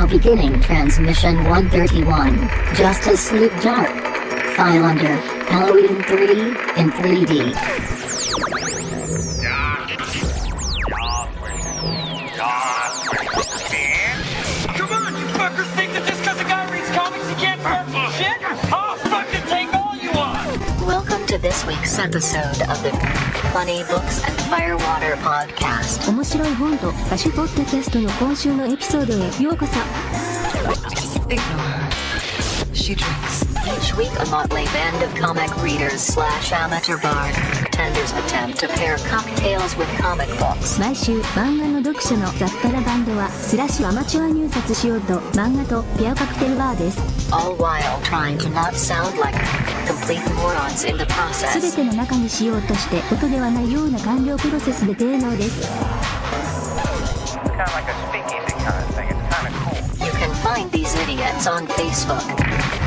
Now beginning transmission 131. Justice League Dark. File under Halloween 3 in 3D. Come on, you fuckers think that just because a guy reads comics he can't start some shit? I'll fucking take all you want! Welcome to this week's episode of the Funny Books and Firewater Podcast. 面白い本と歌手ポッドキャストの今週のエピソードへようこそ。 Ignore her. She drinks. Each week a motley band of comic readers / amateur bartenders attempt to pair cocktails with comic books. 毎週漫画の読者の雑多なバンドはスラッシュアマチュア入札しようと漫画とペアカクテルバーです。 All while trying to not sound like complete morons in the すべ process. ての中にしようとして音ではないような完了プロセスで低能です。 Kind of like a speakeasy kind of thing. It's kind of cool. You can find these idiots on Facebook,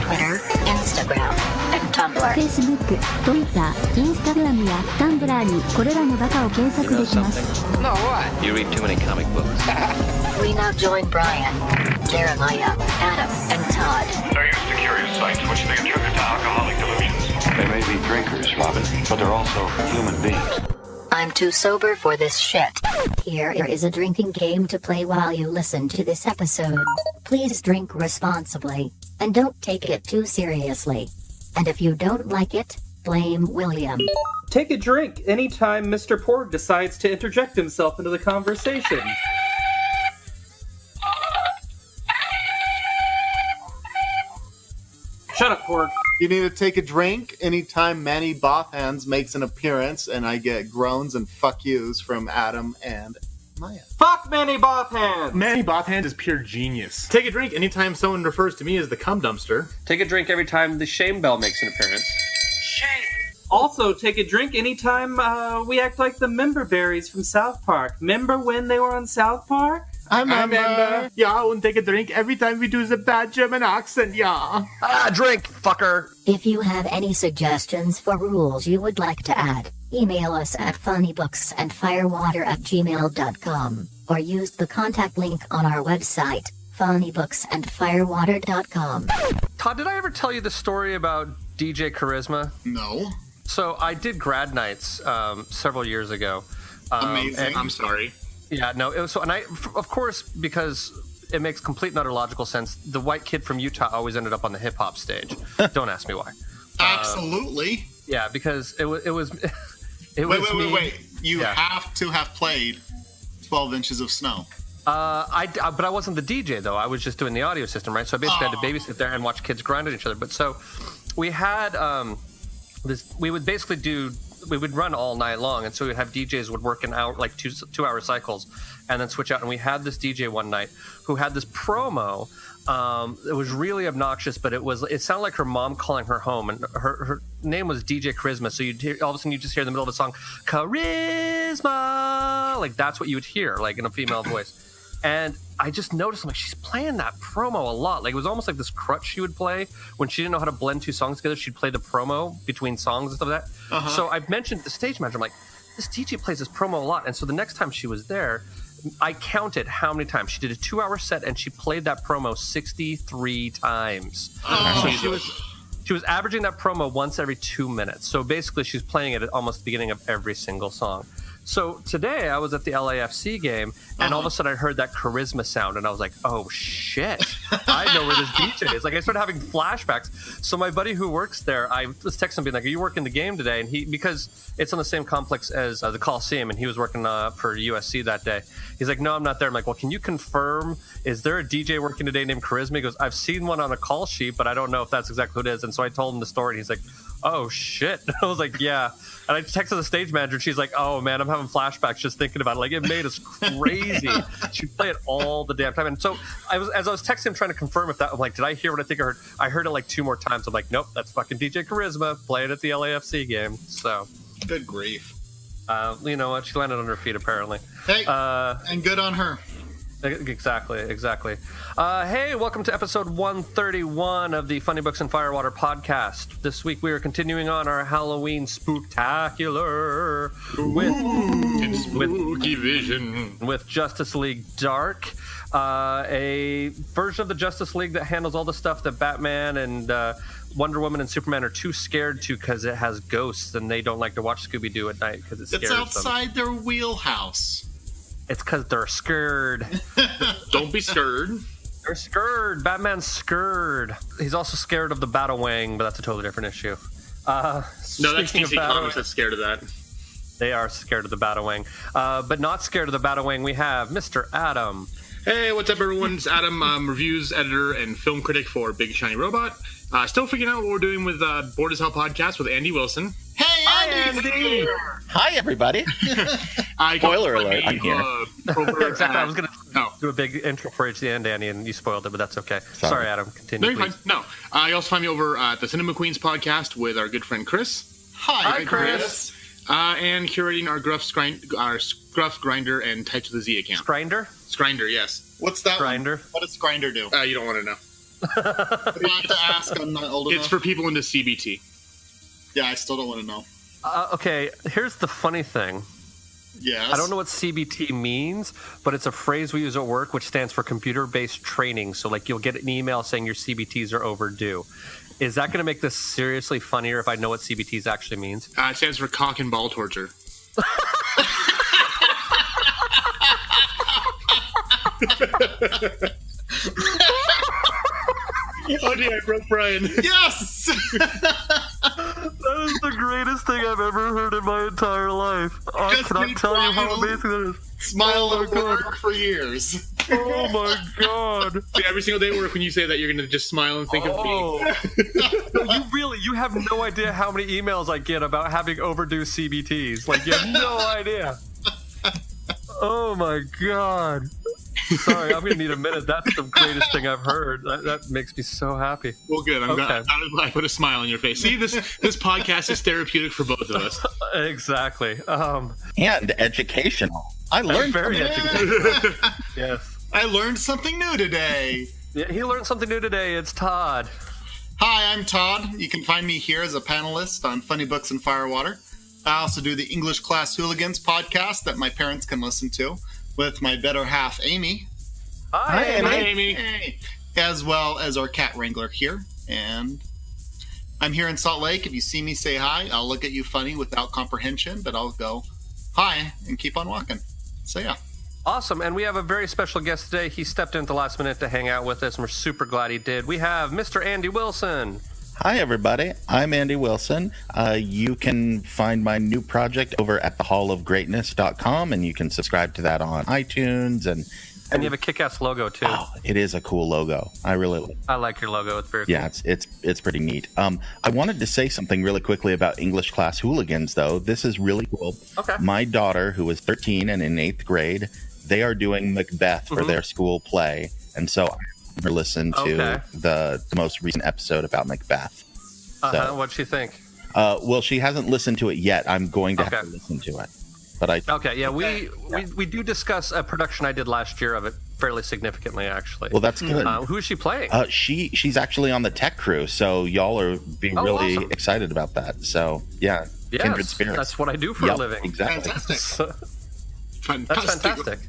Twitter, Instagram, and Tumblr. Facebook、Twitter、Instagram や Tumblr にこれらのバカを検索できます。 No, what? You read too many comic books. We now join Brian, Jeremiah, Adam, and Todd. They're used to curious sights which they attribute to alcoholic delusions. They may be drinkers, Robin, but they're also human beings. I'm too sober for this shit. Here is a drinking game to play while you listen to this episode. Please drink responsibly, and don't take it too seriously. And if you don't like it, blame William. Take a drink anytime Mr. Porg decides to interject himself into the conversation. Shut up, Porg. You need to take a drink anytime Manny Bothands makes an appearance, and I get groans and fuck yous from Adam and Maya. Fuck Manny Bothan! Manny Bothan is pure genius. Take a drink anytime someone refers to me as the cum dumpster. Take a drink every time the Shame Bell makes an appearance. Also, take a drink anytime we act like the Member Berries from South Park. Remember when they were on South Park? I remember. Yeah, and take a drink every time we do the bad German accent, yeah. Ah, drink, fucker! If you have any suggestions for rules you would like to add, email us at funnybooksandfirewater@gmail.com or use the contact link on our website, funnybooksandfirewater.com. Todd, did I ever tell you the story about DJ Charisma? No. So I did grad nights several years ago. Amazing. I'm sorry. Yeah, no, it was so, and of course, because it makes complete and utter logical sense, the white kid from Utah always ended up on the hip hop stage. Don't ask me why. Absolutely. Yeah, because it was Wait. You have to have played 12 Inches of Snow. But I wasn't the DJ though. I was just doing the audio system, right? So I basically had to babysit there and watch kids grind at each other. But so we had we would run all night long, and so we'd have DJs would work in like 2 hour cycles and then switch out. And we had this DJ one night who had this promo. It was really obnoxious, but it sounded like her mom calling her home, and her name was DJ Charisma. So all of a sudden you just hear in the middle of the song, Charisma, like that's what you would hear, like in a female voice. And I just noticed, I'm like, she's playing that promo a lot. Like it was almost like this crutch she would play when she didn't know how to blend two songs together. She'd play the promo between songs and stuff like that. Uh-huh. So I mentioned the stage manager. I'm like, this DJ plays this promo a lot. And so the next time she was there, I counted how many times. She did a 2 hour set and she played that promo 63 times. Oh. So she was averaging that promo once every 2 minutes. So basically she's playing it at almost the beginning of every single song. So today I was at the LAFC game, and all of a sudden I heard that Charisma sound, and I was like, oh shit, I know where this DJ is. Like I started having flashbacks. So my buddy who works there, I was texting him being like, are you working the game today? And because it's on the same complex as the Coliseum, and he was working for USC that day. He's like, no, I'm not there. I'm like, well, can you confirm, is there a DJ working today named Charisma? He goes, I've seen one on a call sheet, but I don't know if that's exactly who it is. And so I told him the story, and he's like, oh shit. I was like, yeah. And I texted the stage manager, and she's like, oh man, I'm having flashbacks just thinking about it. Like it made us crazy. She'd play it all the damn time. And so as I was texting him trying to confirm if that, I'm like, did I hear what I think I heard? I heard it like 2 more times. I'm like, nope, that's fucking DJ Charisma playing at the LAFC game. So Good grief. You know what? She landed on her feet apparently. Hey, and good on her. Exactly. Hey, welcome to episode 131 of the Funny Books and Firewater podcast. This week we are continuing on our Halloween spooktacular Spooky Vision with Justice League Dark. a version of the Justice League that handles all the stuff that Batman and Wonder Woman and Superman are too scared to because it has ghosts and they don't like to watch Scooby-Doo at night because it scares them. It's outside their wheelhouse. It's because they're scared. Don't be scared. They're scared. Batman's scared. He's also scared of the Battlewing, but that's a totally different issue. No, that's DC Comics that's scared of that. They are scared of the Battlewing. But not scared of the Battlewing, we have Mr. Adam. Hey, what's up, everyone? It's Adam, reviews editor and film critic for Big Shiny Robot. Still figuring out what we're doing with Bored as Hell podcast with Andy Wilson. Hey, Andy! Hi, everybody. Spoiler alert, I'm here. Exactly. I was going to do a big intro for you at the end, Andy, and you spoiled it, but that's okay. Sorry Adam. Continue, please. Fine. No. You also find me over at the Cinema Queens podcast with our good friend Chris. Hi, Chris. And curating our Gruff's Grinder and Types of the Z account. Scrinder, yes. What's that Grinder? What does Grinder do? You don't want to know. I want to ask. I'm not old enough. It's for people into CBT. Yeah, I still don't want to know. Okay, here's the funny thing. Yes. I don't know what CBT means, but it's a phrase we use at work, which stands for computer-based training. So, like, you'll get an email saying your CBTs are overdue. Is that going to make this seriously funnier if I know what CBTs actually means? It stands for cock and ball torture. Oh dear, I broke Brian. Yes! That is the greatest thing I've ever heard in my entire life. I cannot tell you how amazing that is. Smile at work for years. Oh my god. Every single day at work when you say that, you're going to just smile and think of me. You have no idea how many emails I get about having overdue CBTs. Like, you have no idea. Oh my god. Sorry, I'm going to need a minute. That's the greatest thing I've heard. That makes me so happy. Well, good. I'm glad I put a smile on your face. See, this podcast is therapeutic for both of us. Exactly. And educational. I learned very educational. Yes. I learned something new today. Yeah, he learned something new today. It's Todd. Hi, I'm Todd. You can find me here as a panelist on Funny Books and Firewater. I also do the English Class Hooligans podcast that my parents can listen to with my better half, Amy. Hi, Amy. Hey. As well as our cat wrangler here. And I'm here in Salt Lake. If you see me, say hi. I'll look at you funny without comprehension, but I'll go hi and keep on walking. So, yeah. Awesome. And we have a very special guest today. He stepped in at the last minute to hang out with us, and we're super glad he did. We have Mr. Andy Wilson. Hi, everybody. I'm Andy Wilson. You can find my new project over at thehallofgreatness.com, and you can subscribe to that on iTunes. And you have a kick-ass logo, too. Oh, it is a cool logo. I like your logo. It's very cool. Yeah, it's pretty neat. I wanted to say something really quickly about English Class Hooligans, though. This is really cool. Okay. My daughter, who is 13 and in 8th grade, they are doing Macbeth for their school play. And so I listened to the most recent episode about Macbeth. So, what'd she think? Well, she hasn't listened to it yet. I'm going to have to listen to it. But we do discuss a production I did last year of it fairly significantly, actually. Well, that's good. Who is she playing? She's actually on the tech crew, so y'all are being really excited about that. So yeah, kindred spirits. That's what I do for a living. Exactly. That's fantastic.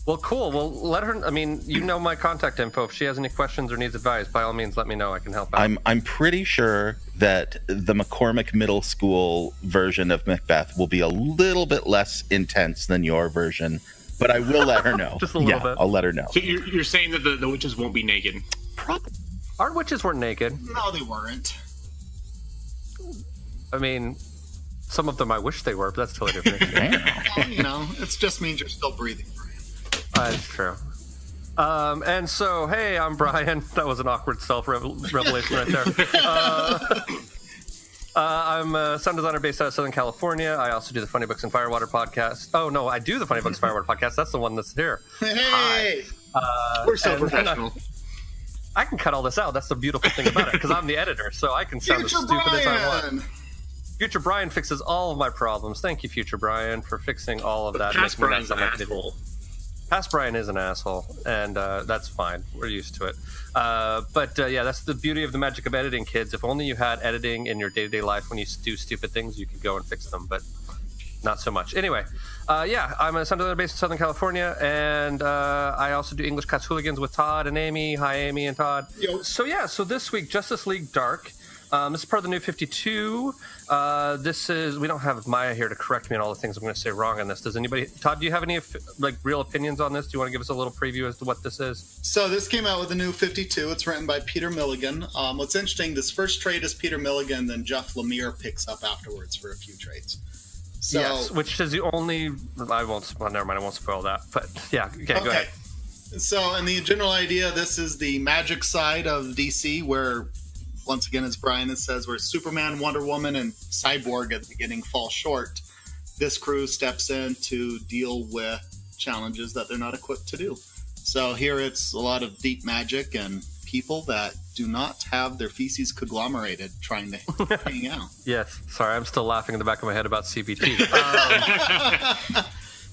Well, cool. Well, let her. I mean, you know my contact info. If she has any questions or needs advice, by all means, let me know. I can help out. I'm pretty sure that the McCormick Middle School version of Macbeth will be a little bit less intense than your version, but I will let her know. Just a little bit. I'll let her know. So you're saying that the witches won't be naked? Probably. Our witches weren't naked. No, they weren't. I mean, some of them I wish they were, but that's totally different. Well, you know, it just means you're still breathing. That's true. And so, hey, I'm Brian. That was an awkward self-revelation right there. I'm a sound designer based out of Southern California. I also do the Funny Books and Firewater podcast. Oh, no, I do the Funny Books and Firewater podcast. That's the one that's here. Hey! We're so professional. I can cut all this out. That's the beautiful thing about it, because I'm the editor, so I can sound as stupid as I want. Future Brian fixes all of my problems. Thank you, Future Brian, for fixing all of that. Past Brian's an asshole. Past Brian is an asshole, and that's fine. We're used to it. But that's the beauty of the magic of editing, kids. If only you had editing in your day-to-day life when you do stupid things, you could go and fix them. But not so much. Anyway, I'm a Sunday based in Southern California, and I also do English Cats Hooligans with Todd and Amy. Hi, Amy and Todd. Yo. So this week, Justice League Dark. This is part of the New 52. This is, we don't have Maya here to correct me on all the things I'm going to say wrong on this. Does anybody, Todd, do you have any real opinions on this? Do you want to give us a little preview as to what this is? So this came out with the New 52. It's written by Peter Milligan. What's interesting, this first trade is Peter Milligan, then Jeff Lemire picks up afterwards for a few trades. So, yes, which is the only, never mind, I won't spoil that. But yeah, okay, go ahead. So, and the general idea, this is the magic side of DC, where once again, as Brian says, where Superman, Wonder Woman, and Cyborg at the beginning fall short, this crew steps in to deal with challenges that they're not equipped to do. So here it's a lot of deep magic and people that do not have their feces conglomerated trying to hang out. Yes. Sorry, I'm still laughing in the back of my head about CBT.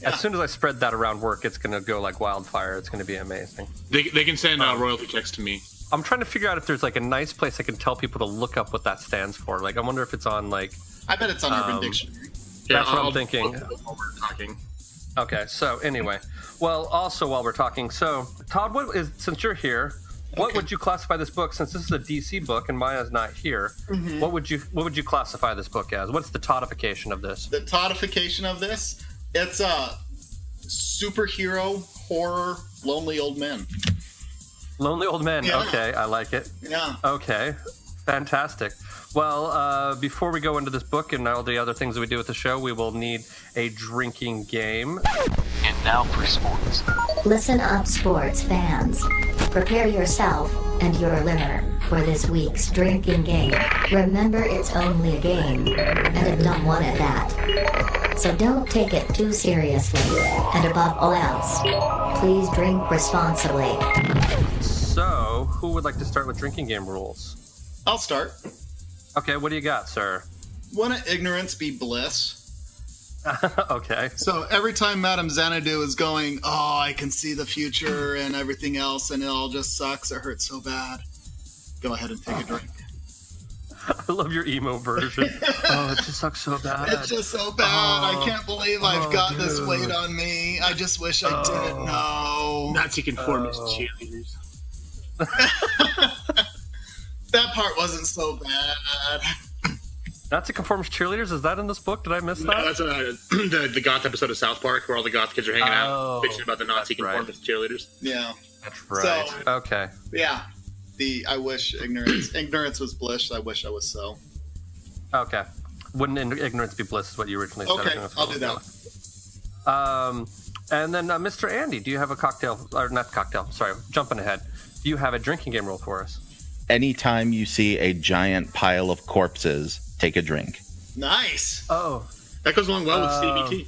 As soon as I spread that around work, it's going to go like wildfire. It's going to be amazing. They can send royalty checks to me. I'm trying to figure out if there's a nice place I can tell people to look up what that stands for. I wonder if it's on I bet it's on Urban Dictionary. That's what I'm thinking. While we're talking. Okay, so anyway. Well, also while we're talking, so Todd, since you're here, what would you classify this book, since this is a DC book and Maya's not here, what would you classify this book as? What's the Toddification of this? The Toddification of this? It's a superhero, horror, lonely old men. Lonely old men. Yeah. Okay, I like it. Yeah. Okay, fantastic. Well, before we go into this book and all the other things that we do with the show, we will need a drinking game. And now for sports. Listen up, sports fans. Prepare yourself and your liver for this week's drinking game. Remember, it's only a game, and a dumb one at that. So don't take it too seriously, and above all else, please drink responsibly. So, who would like to start with drinking game rules? I'll start. Okay, what do you got, sir? Wouldn't ignorance be bliss? Okay. So every time Madame Xanadu is going, oh, I can see the future and everything else, and it all just sucks, it hurts so bad, go ahead and take a drink. I love your emo version. Oh, it just sucks so bad. It's just so bad. I can't believe I've got this weight on me. I just wish I didn't know. Nazi conformist cheerleaders. That part wasn't so bad. Nazi conformist cheerleaders? Is that in this book? Did I miss that? No, that's the goth episode of South Park where all the goth kids are hanging out, bitching about the Nazi conformist cheerleaders. Yeah. That's right. So, okay. Yeah. I wish ignorance was bliss. I wish I was so. Okay. Wouldn't ignorance be bliss is what you originally said. Okay, I'll do that. And then Mr. Andy, do you have a cocktail, or not cocktail, sorry, jumping ahead. Do you have a drinking game rule for us? Anytime you see a giant pile of corpses, take a drink. Nice. Oh. That goes along well with CBT.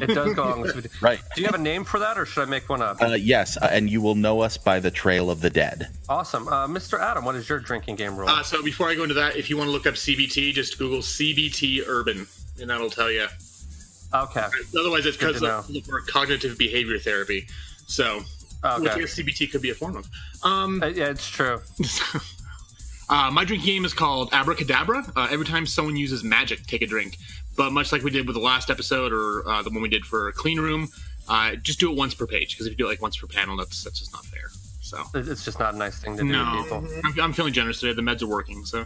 It does go along with CBT. Right. Do you have a name for that, or should I make one up? Yes, and you will know us by the Trail of the Dead. Awesome. Mr. Adam, what is your drinking game rule? So before I go into that, if you want to look up CBT, just Google CBT Urban, and that'll tell you. Okay. Otherwise, it's because of cognitive behavior therapy. So, which I guess CBT could be a form of. Yeah, it's true. My drinking game is called Abracadabra. Every time someone uses magic, take a drink. But much like we did with the last episode or the one we did for Clean Room, just do it once per page. Because if you do it once per panel, that's just not fair. So it's just not a nice thing to do to people. I'm feeling generous today. The meds are working, so.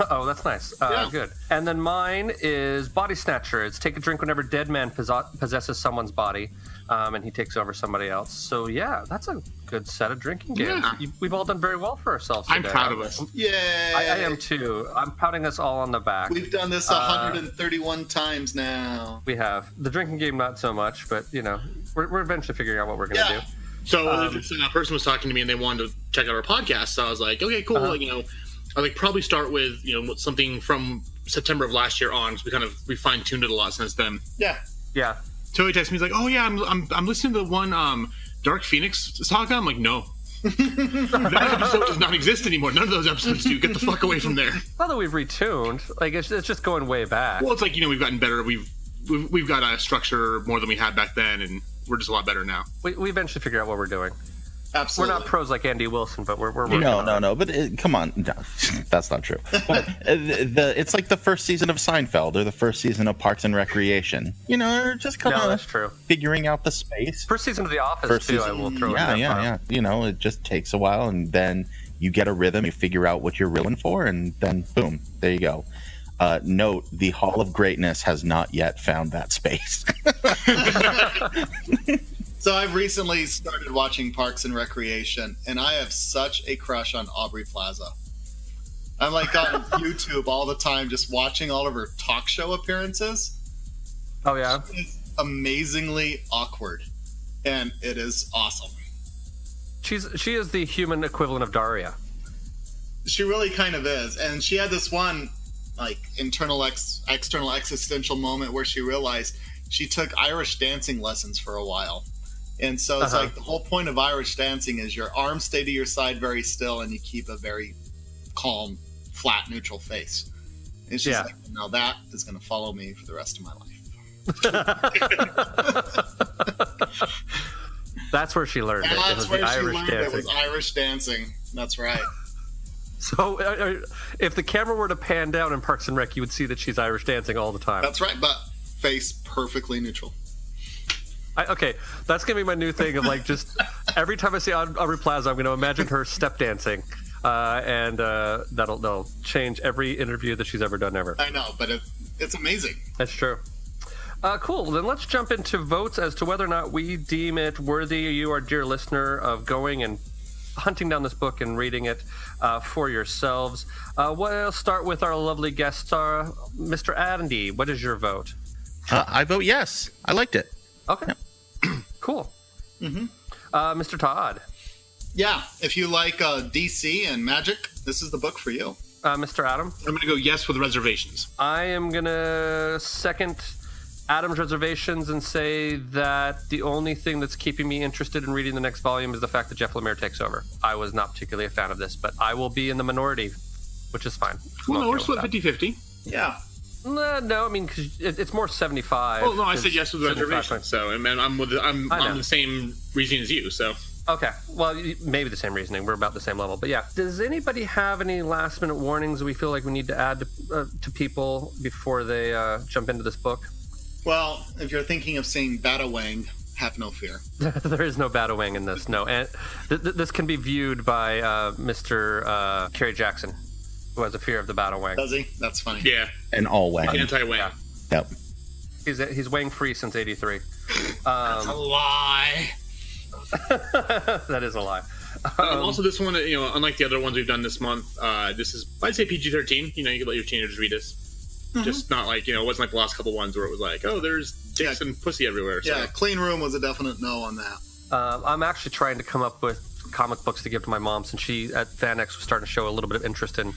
Oh, that's nice. Good. And then mine is Body Snatcher. It's take a drink whenever Deadman possesses someone's body, and he takes over somebody else. So, yeah, that's a good set of drinking games. Yeah. We've all done very well for ourselves today. I'm proud of us. Yay! I am, too. I'm patting us all on the back. We've done this 131 times now. We have. The drinking game, not so much, but, we're eventually figuring out what we're going to do. So, this person was talking to me, and they wanted to check out our podcast, so I was like, okay, cool, I'd probably start with something from September of last year on, because we fine-tuned it a lot since then. Yeah. So he texted me, he's like, "Oh yeah, I'm listening to the one Dark Phoenix saga." I'm like, "No, that episode does not exist anymore. None of those episodes do. Get the fuck away from there." Now that we've retuned, it's just going way back. Well, it's we've gotten better. We've got a structure more than we had back then, and we're just a lot better now. We eventually figure out what we're doing. Absolutely. We're not pros like Andy Wilson, but we're No. But come on, no, that's not true. But it's like the first season of Seinfeld or the first season of Parks and Recreation. They're just kind of that's true. figuring out the space. First season of The Office too. I will throw in. Yeah. It just takes a while, and then you get a rhythm. You figure out what you're reeling for, and then boom, there you go. Note: the Hall of Greatness has not yet found that space. So I've recently started watching Parks and Recreation, and I have such a crush on Aubrey Plaza. I'm like on YouTube all the time, just watching all of her talk show appearances. Oh yeah, it's amazingly awkward, and it is awesome. She is the human equivalent of Daria. She really kind of is, and she had this one like external existential moment where she realized she took Irish dancing lessons for a while. And so it's like the whole point of Irish dancing is your arms stay to your side very still and you keep a very calm, flat, neutral face. And she's like, now that is going to follow me for the rest of my life. That's where she learned it. That's where she learned dancing. It was Irish dancing. That's right. So if the camera were to pan down in Parks and Rec, you would see that she's Irish dancing all the time. That's right, but face perfectly neutral. Okay, that's going to be my new thing of like just every time I see Aubrey Plaza, I'm going to imagine her step dancing. And that'll change every interview that she's ever done ever. I know, but it's amazing. That's true. Cool. Then let's jump into votes as to whether or not we deem it worthy, you, our dear listener, of going and hunting down this book and reading it for yourselves. We'll start with our lovely guest star, Mr. Andy. What is your vote? I vote yes. I liked it. Okay. Yep. Cool. Mm-hmm. Mr. Todd. Yeah, if you like DC and magic, this is the book for you. Mr. Adam? I'm going to go yes with reservations. I am going to second Adam's reservations and say that the only thing that's keeping me interested in reading the next volume is the fact that Jeff Lemire takes over. I was not particularly a fan of this, but I will be in the minority, which is fine. Well, no, we're split 50-50. Yeah. No, I mean, cause it's more 75. Well, no, I said yes with reservations. So, I'm on the same reasoning as you. So. Okay, well, maybe the same reasoning. We're about the same level, but yeah. Does anybody have any last-minute warnings we feel like we need to add to people before they jump into this book? Well, if you're thinking of seeing Batawang, have no fear. There is no Batawang in this. No, and this can be viewed by Mr. Kerry Jackson, who has a fear of the Batawang. Does he? That's funny. Yeah, and all Wang. Anti-Wang. Yeah. Yep. He's Wang free since '83. That's a lie. That is a lie. Also, this one, unlike the other ones we've done this month, this is, I'd say PG-13. You can let your teenagers read this. Mm-hmm. Just not like, it wasn't like the last couple ones where it was like, oh, there's dicks and pussy everywhere. So. Yeah, Clean Room was a definite no on that. I'm actually trying to come up with comic books to give to my mom since she at FanX was starting to show a little bit of interest in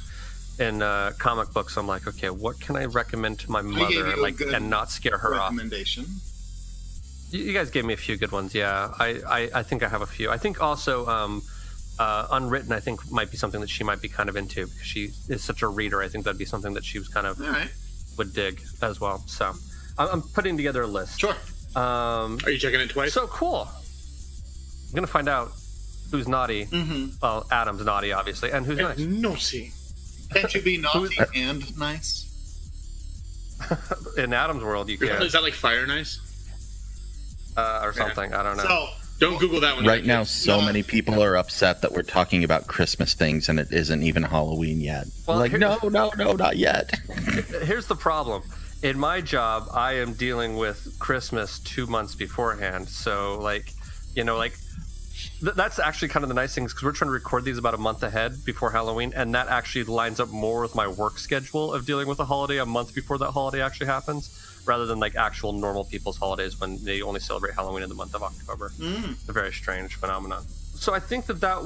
comic books. I'm like, okay, what can I recommend to my mother and not scare her recommendation. off? You guys gave me a few good ones, yeah. I think I have a few. I think also Unwritten, I think, might be something that she might be kind of into because she is such a reader. I think that'd be something that she was kind of would dig as well. So I'm putting together a list. Sure. Are you checking it twice? So cool. I'm gonna find out who's naughty. Mm-hmm. Well, Adam's naughty, obviously, and who's nice. Naughty. Can't you be naughty and nice? In Adam's world, you can. Is that like fire nice? Or something. I don't know. So, don't Google that one. Right now, so many people are upset that we're talking about Christmas things and it isn't even Halloween yet. Well, no, not yet. Here's the problem. In my job, I am dealing with Christmas 2 months beforehand. So, that's actually kind of the nice thing because we're trying to record these about a month ahead before Halloween, and that actually lines up more with my work schedule of dealing with a holiday a month before that holiday actually happens, rather than like actual normal people's holidays when they only celebrate Halloween in the month of October. It's a very strange phenomenon. So I think that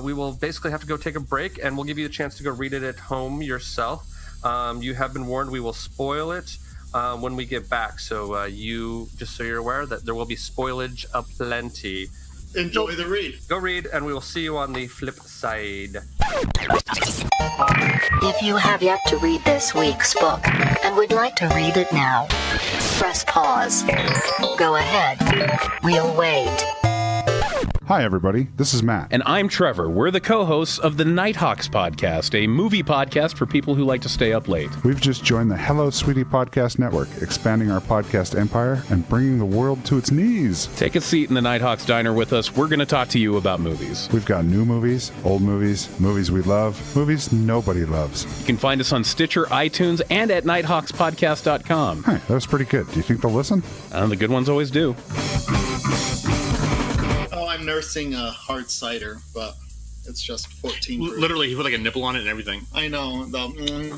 we will basically have to go take a break, and we'll give you a chance to go read it at home yourself. You have been warned we will spoil it when we get back, so just so you're aware that there will be spoilage aplenty. Enjoy the read. Go read, and we will see you on the flip side. If you have yet to read this week's book and would like to read it now, press pause. Go ahead. We'll wait. Hi, everybody. This is Matt. And I'm Trevor. We're the co-hosts of the Nighthawks podcast, a movie podcast for people who like to stay up late. We've just joined the Hello Sweetie Podcast Network, expanding our podcast empire and bringing the world to its knees. Take a seat in the Nighthawks diner with us. We're going to talk to you about movies. We've got new movies, old movies, movies we love, movies nobody loves. You can find us on Stitcher, iTunes, and at nighthawkspodcast.com. Hey, that was pretty good. Do you think they'll listen? The good ones always do. I'm nursing a hard cider, but it's just 14 proof. Literally, he put like a nipple on it and everything. I know.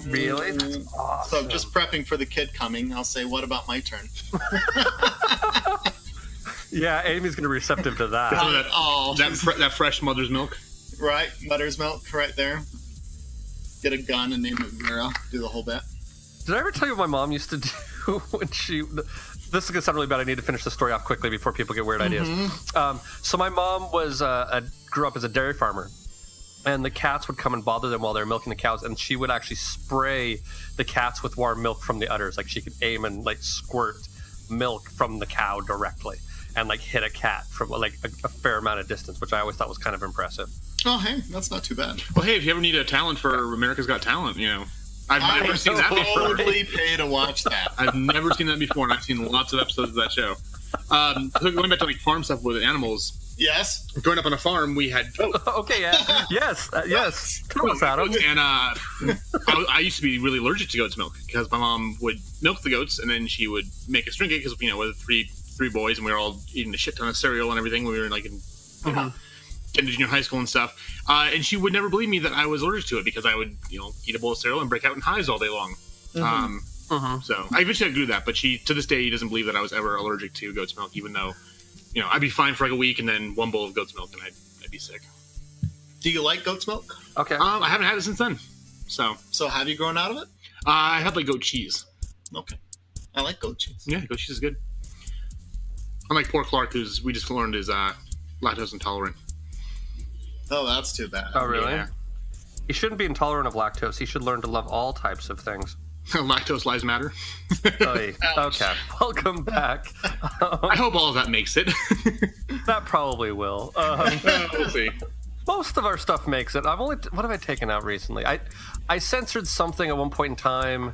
Really? So just prepping for the kid coming, I'll say, what about my turn? Yeah, Amy's going to be receptive to that. That fresh mother's milk. Right, mother's milk right there. Get a gun and name it Vera. Do the whole bit. Did I ever tell you what my mom used to do when she... This is going to sound really bad. I need to finish the story off quickly before people get weird ideas. So my mom was grew up as a dairy farmer, and the cats would come and bother them while they were milking the cows, and she would actually spray the cats with warm milk from the udders. Like, she could aim and like squirt milk from the cow directly and like hit a cat from like a fair amount of distance, which I always thought was kind of impressive. Oh, hey, that's not too bad. Well, hey, if you ever need a talent for America's Got Talent, you know. I've never seen that before. I would totally pay to watch that. I've never seen that before, and I've seen lots of episodes of that show. So going back to like farm stuff with animals. Yes. Growing up on a farm, we had goats. Okay, yeah. Yes. Tell us, Adam. And I used to be really allergic to goat's milk because my mom would milk the goats, and then she would make us drink it because, you know, with three boys, and we were all eating a shit ton of cereal and everything when we were like in junior high school and stuff. And she would never believe me that I was allergic to it because I would, you know, eat a bowl of cereal and break out in hives all day long. So I eventually had to do that, but she, to this day, doesn't believe that I was ever allergic to goat's milk, even though, you know, I'd be fine for like a week and then one bowl of goat's milk and I'd be sick. Do you like goat's milk? Okay. I haven't had it since then. So have you grown out of it? I had like goat cheese. Okay. I like goat cheese. Yeah, goat cheese is good. Unlike poor Clark, we just learned is lactose intolerant. Oh, that's too bad. Oh, really? Yeah. He shouldn't be intolerant of lactose. He should learn to love all types of things. Lactose lives matter. Okay, welcome back. I hope all of that makes it. That probably will. We'll see. Most of our stuff makes it. What have I taken out recently? I censored something at one point in time,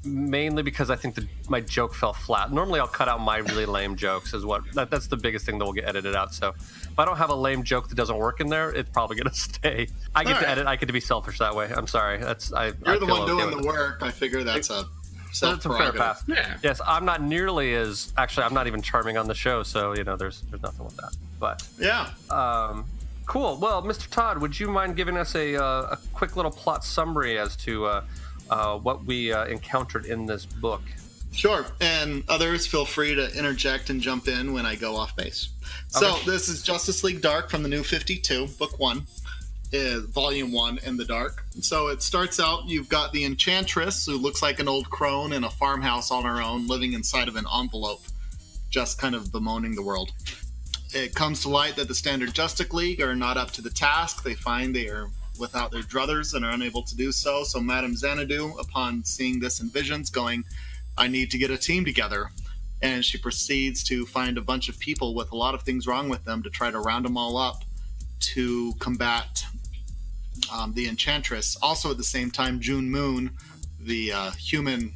mainly because I think my joke fell flat. Normally I'll cut out my really lame jokes that's the biggest thing that will get edited out. So if I don't have a lame joke that doesn't work in there, it's probably going to stay. I get to edit. I get to be selfish that way. I'm sorry. You're the one doing the work. I figure that's a fair path. Yeah. Yes, I'm not nearly as... Actually, I'm not even charming on the show, so, you know, there's nothing with that. But yeah. Cool. Well, Mr. Todd, would you mind giving us a quick little plot summary as to what we encountered in this book? Sure, and others feel free to interject and jump in when I go off base. Okay. So this is Justice League Dark from the New 52, Book 1, Volume 1 in the Dark. So it starts out, you've got the Enchantress, who looks like an old crone in a farmhouse on her own, living inside of an envelope, just kind of bemoaning the world. It comes to light that the Standard Justice League are not up to the task. They find they are without their druthers and are unable to do so. So Madame Xanadu, upon seeing this in visions, going, I need to get a team together. And she proceeds to find a bunch of people with a lot of things wrong with them to try to round them all up to combat the Enchantress. Also at the same time, June Moon, the human,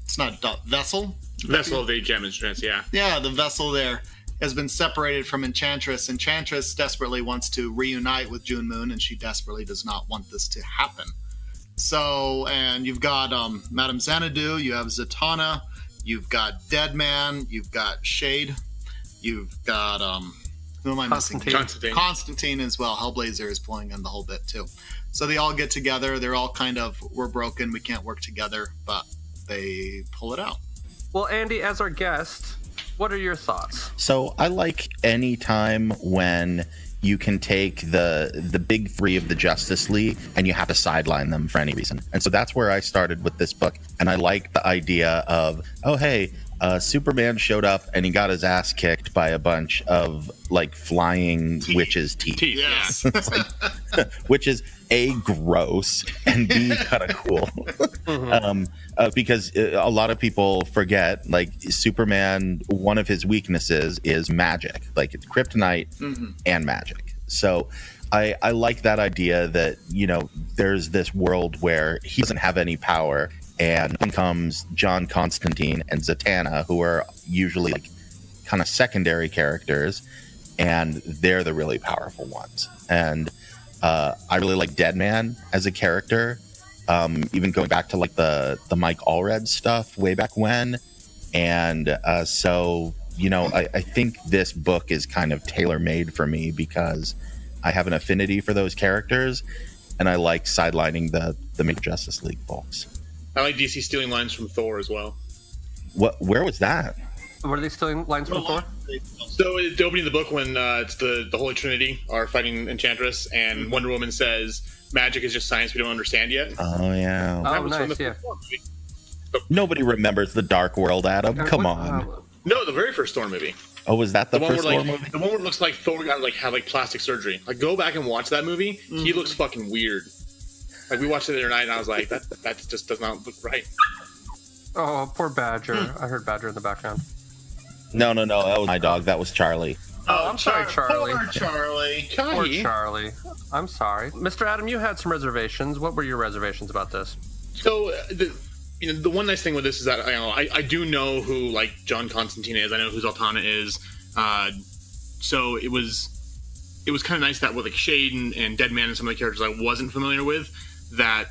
it's not vessel? Vessel of the Enchantress, yeah. Yeah, the vessel there has been separated from Enchantress. Enchantress desperately wants to reunite with June Moon, and she desperately does not want this to happen. So, and you've got Madame Xanadu, you have Zatanna, you've got Deadman, you've got Shade, you've got, who am I missing? Constantine as well. Hellblazer is pulling in the whole bit too. So they all get together. They're all kind of, we're broken, we can't work together, but they pull it out. Well, Andy, as our guest, what are your thoughts? So I like any time when you can take the big three of the Justice League and you have to sideline them for any reason. And so that's where I started with this book. And I like the idea of, oh, hey, Superman showed up and he got his ass kicked by a bunch of like flying witches' teeth. Yes. It's like, which is A, gross, and B, kind of cool. Because a lot of people forget, like, Superman, one of his weaknesses is magic, like it's kryptonite and magic. So I like that idea that, you know, there's this world where he doesn't have any power, and then comes John Constantine and Zatanna, who are usually like kind of secondary characters, and they're the really powerful ones. And I really like Deadman as a character, even going back to like the Mike Allred stuff way back when. And so, you know, I think this book is kind of tailor-made for me because I have an affinity for those characters, and I like sidelining the major Justice League books. I like DC stealing lines from Thor as well. Where was that? What are they stealing lines from Thor? So at the opening of the book, when it's the Holy Trinity are fighting Enchantress, and Wonder Woman says, "Magic is just science we don't understand yet." Oh yeah. Oh, nice. Yeah. Nobody remembers the Dark World, Adam. Come on. No, the very first Thor movie. Oh, was that the first Thor movie? The one where it looks like Thor got had plastic surgery. Like, go back and watch that movie. He looks fucking weird. Like, we watched it the other night, and I was like, that just does not look right. Oh, poor Badger. I heard Badger in the background. No, that was my dog. That was Charlie. Oh, I'm sorry, Charlie. Poor Charlie. Poor Charlie. I'm sorry. Mr. Adam, you had some reservations. What were your reservations about this? So, the one nice thing with this is that I do know who, like, John Constantine is. I know who Zatanna is. So it was kind of nice that with, like, Shade and Deadman and some of the characters I wasn't familiar with, that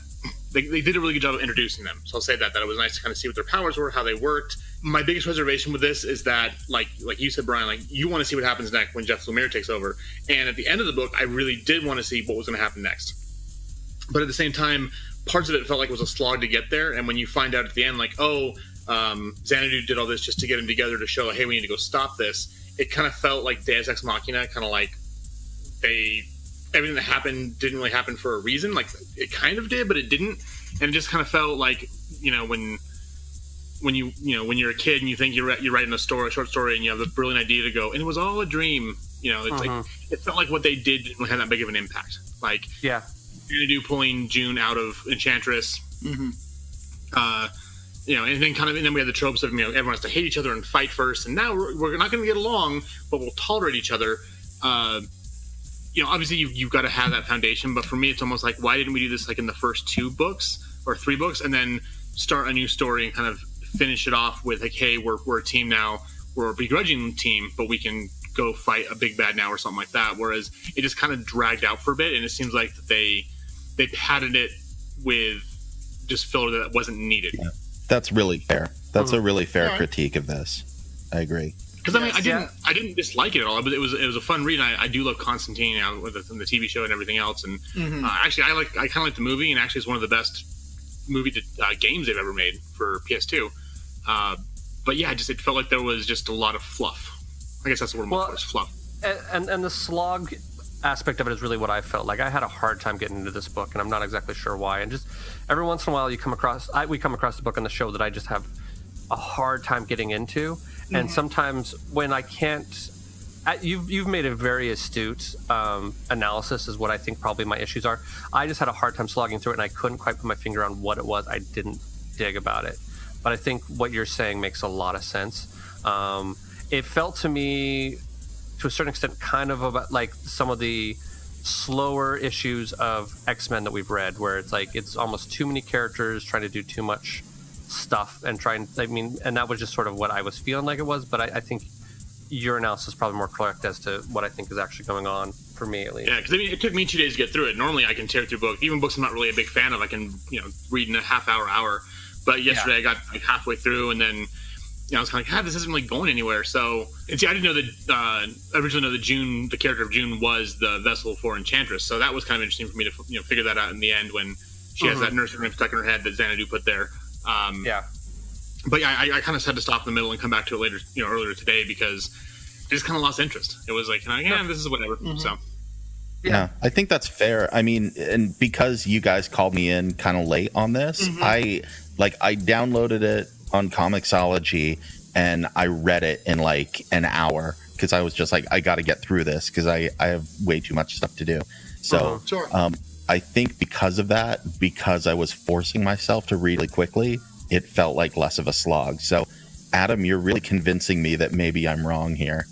they did a really good job of introducing them. So I'll say that it was nice to kind of see what their powers were, how they worked. My biggest reservation with this is that, like you said, Brian, like, you want to see what happens next when Jeff Lemire takes over. And at the end of the book, I really did want to see what was going to happen next. But at the same time, parts of it felt like it was a slog to get there. And when you find out at the end, like, Xanadu did all this just to get them together to show, hey, we need to go stop this, it kind of felt like Deus Ex Machina, kind of like everything that happened didn't really happen for a reason. Like, it kind of did, but it didn't. And it just kind of felt like, when you're a kid and you think you're writing a short story, and you have the brilliant idea to go, and it was all a dream. It's like, it felt like what they did didn't have that big of an impact. Like, yeah, Xanadu pulling June out of Enchantress, and then and then we had the tropes of everyone has to hate each other and fight first, and now we're not going to get along, but we'll tolerate each other. Obviously you've got to have that foundation, but for me it's almost like, why didn't we do this like in the first 2 books or 3 books, and then start a new story and kind of finish it off with, like, hey, we're a team now, we're a begrudging team, but we can go fight a big bad now or something like that. Whereas it just kind of dragged out for a bit, and it seems like that they padded it with just filler that wasn't needed. Yeah. That's really fair. That's a really fair critique of this. I agree. Because I didn't dislike it at all, but it was a fun read. I do love Constantine with the TV show and everything else, and actually I kind of like the movie, and actually it's one of the best movie games they've ever made for PS2. But yeah, it felt like there was just a lot of fluff. I guess that's the word I'm looking for, is fluff. And the slog aspect of it is really what I felt like. I had a hard time getting into this book, and I'm not exactly sure why. And just every once in a while, we come across the book on the show that I just have a hard time getting into. And sometimes when I can't, you've made a very astute analysis is what I think probably my issues are. I just had a hard time slogging through it, and I couldn't quite put my finger on what it was I didn't dig about it. But I think what you're saying makes a lot of sense. It felt to me, to a certain extent, kind of about like some of the slower issues of X-Men that we've read, where it's like it's almost too many characters trying to do too much stuff and and that was just sort of what I was feeling like it was. But I think your analysis is probably more correct as to what I think is actually going on, for me at least. Yeah, because it took me 2 days to get through it. Normally I can tear through books, even books I'm not really a big fan of, I can read in a half hour. But yesterday I got like halfway through, and then I was kind of like, this isn't really going anywhere. So, and see, I didn't know that originally know that June, the character of June, was the vessel for Enchantress. So that was kind of interesting for me to figure that out in the end when she has that nursery rhyme stuck in her head that Xanadu put there. But yeah, I kind of had to stop in the middle and come back to it later, earlier today, because I just kind of lost interest. It was like, this is whatever. So. Yeah, I think that's fair. I mean, and because you guys called me in kind of late on this, I downloaded it on Comixology, and I read it in like an hour because I was just like, I got to get through this because I have way too much stuff to do. So I think because of that, because I was forcing myself to read really quickly, it felt like less of a slog. So Adam, you're really convincing me that maybe I'm wrong here.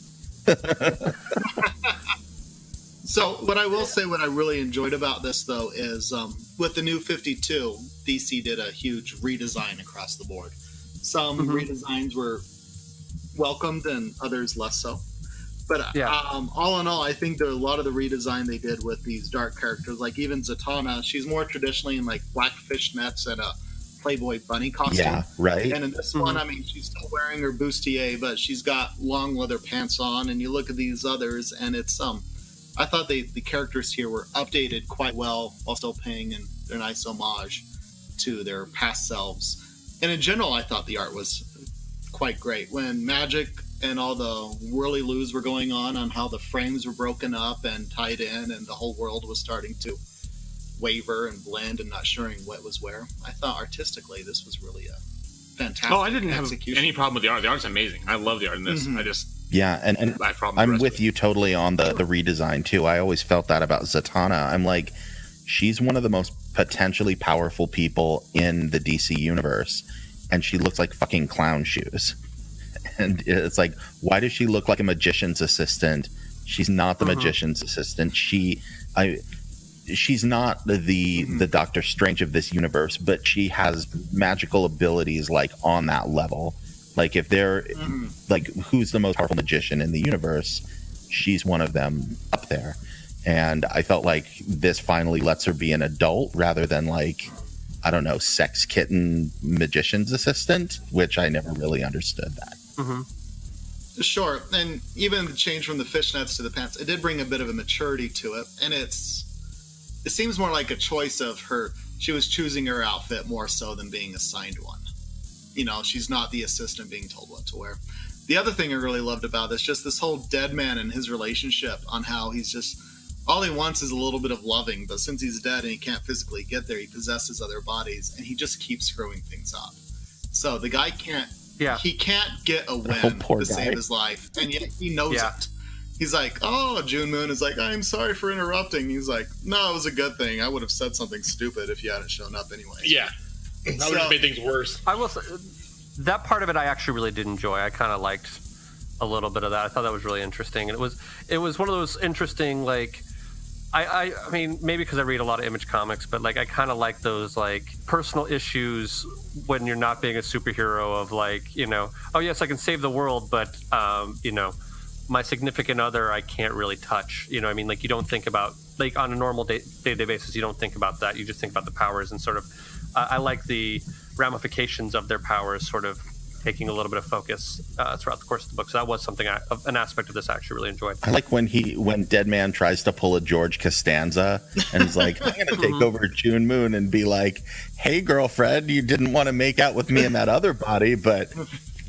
So what I will say, what I really enjoyed about this, though, is with the new 52, DC did a huge redesign across the board. Some redesigns were welcomed and others less so. But all in all, I think there are a lot of the redesign they did with these dark characters, like even Zatanna, she's more traditionally in like black fishnets and a Playboy bunny costume. Yeah, right. And in this one, I mean, she's still wearing her bustier, but she's got long leather pants on. And you look at these others, and it's I thought the characters here were updated quite well while still paying their nice homage to their past selves. And in general, I thought the art was quite great. When Magic and all the whirly-loos were going on how the frames were broken up and tied in and the whole world was starting to waver and blend and not showing what was where, I thought artistically this was really a fantastic I didn't have execution. any problem with the art. The art's amazing. I love the art in this. I just... Yeah, and I'm with you totally on the redesign, too. I always felt that about Zatanna. I'm like, she's one of the most potentially powerful people in the DC universe, and she looks like fucking clown shoes. And it's like, why does she look like a magician's assistant? She's not the magician's assistant. She's not the Doctor Strange of this universe, but she has magical abilities like on that level. Like if they're like, who's the most powerful magician in the universe? She's one of them up there. And I felt like this finally lets her be an adult rather than like, I don't know, sex kitten magician's assistant, which I never really understood that. Sure. And even the change from the fishnets to the pants, it did bring a bit of a maturity to it. And it seems more like a choice of her. She was choosing her outfit more so than being assigned one. You know, she's not the assistant being told what to wear. The other thing I really loved about this, just this whole Deadman and his relationship on how he's just, all he wants is a little bit of loving, but since he's dead and he can't physically get there, he possesses other bodies, and he just keeps screwing things up. So the guy can't get a win to save his life, and yet he knows it. He's like, oh, June Moon is like, I'm sorry for interrupting. He's like, no, it was a good thing. I would have said something stupid if you hadn't shown up anyway. Yeah. That would have made things worse. I will say, that part of it I actually really did enjoy. I kind of liked a little bit of that. I thought that was really interesting. And it was one of those interesting, like, I mean, maybe because I read a lot of Image comics, but like I kind of like those like personal issues when you're not being a superhero of like, you know, oh yes, I can save the world, but you know, my significant other I can't really touch. You know what I mean? Like you don't think about, like on a normal day-to-day basis, you don't think about that. You just think about the powers and sort of, I like the ramifications of their powers sort of taking a little bit of focus throughout the course of the book. So that was something, an aspect of this I actually really enjoyed. I like when Deadman tries to pull a George Costanza and is like, I'm going to take over June Moon and be like, hey, girlfriend, you didn't want to make out with me in that other body, but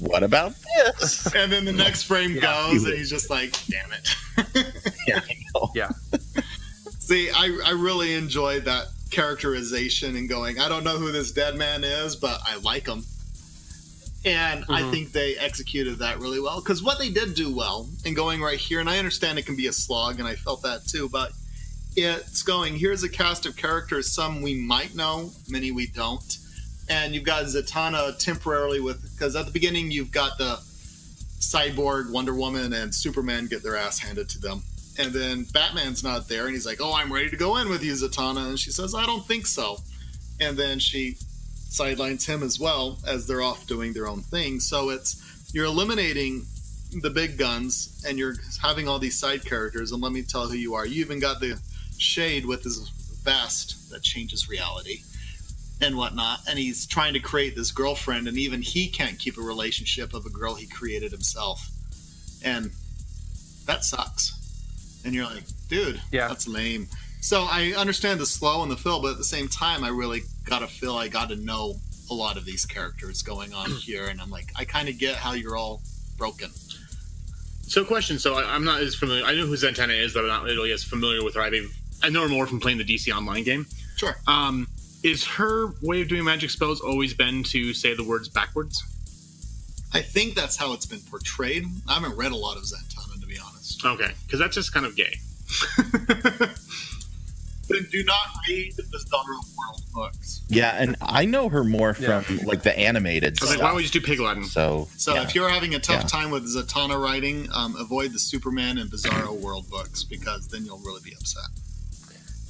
what about this? And then the next frame goes and he's just like, damn it. Yeah, I know. Yeah. See, I really enjoyed that characterization and going, I don't know who this Deadman is, but I like him. And I think they executed that really well. Because what they did do well, and going right here, and I understand it can be a slog, and I felt that too, but it's going, here's a cast of characters, some we might know, many we don't. And you've got Zatanna temporarily because at the beginning you've got the Cyborg, Wonder Woman, and Superman get their ass handed to them. And then Batman's not there, and he's like, oh, I'm ready to go in with you, Zatanna. And she says, I don't think so. And then she sidelines him as well as they're off doing their own thing. So you're eliminating the big guns, and you're having all these side characters, and let me tell who you are. You even got the Shade with his vest that changes reality and whatnot, and he's trying to create this girlfriend, and even he can't keep a relationship of a girl he created himself. And that sucks. And you're like, dude, that's lame. So I understand the slow and the fill, but at the same time, I really got to feel I got to know a lot of these characters going on here. And I'm like, I kind of get how you're all broken. So question, so I'm not as familiar. I know who Zatanna is, but I'm not really as familiar with her. I know her more from playing the DC Online game. Sure. Is her way of doing magic spells always been to say the words backwards? I think that's how it's been portrayed. I haven't read a lot of Zatanna, to be honest. Okay, because that's just kind of gay. But do not read the Bizarro World books. Yeah, and I know her more from like the animated stuff. Like, why don't we just do Pig Latin? So if you're having a tough time with Zatanna writing, avoid the Superman and Bizarro World books, because then you'll really be upset.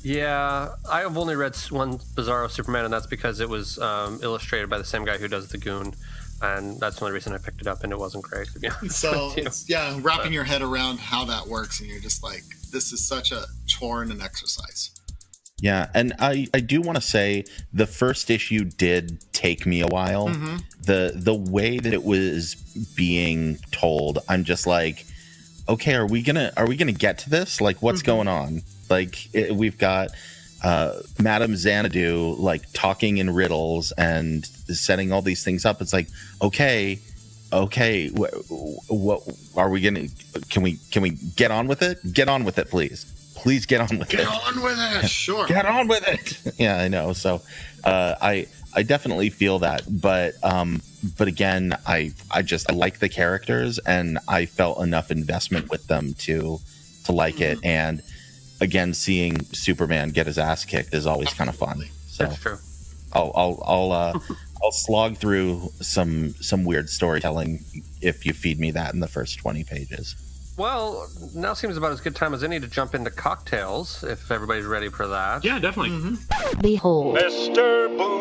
Yeah, I've only read one Bizarro Superman, and that's because it was illustrated by the same guy who does The Goon, and that's the only reason I picked it up, and it wasn't great, to be honest. So, wrapping your head around how that works, and you're just like, this is such a chore and an exercise. Yeah, and I do want to say the first issue did take me a while. Mm-hmm. The way that it was being told, I'm just like, okay, are we gonna get to this? Like, what's going on? Like, we've got Madame Xanadu like talking in riddles and setting all these things up. It's like, okay, what are we gonna? Can we get on with it? Get on with it, please. Please get on with it. Get on with it. Sure. Get on with it. Yeah, I know. So I definitely feel that, but again, I like the characters, and I felt enough investment with them to like it. And again, seeing Superman get his ass kicked is always kind of fun. So that's true. I'll slog through some weird storytelling if you feed me that in the first 20 pages. Well, now seems about as good time as any to jump into cocktails, if everybody's ready for that. Yeah, definitely. Mm-hmm. Behold,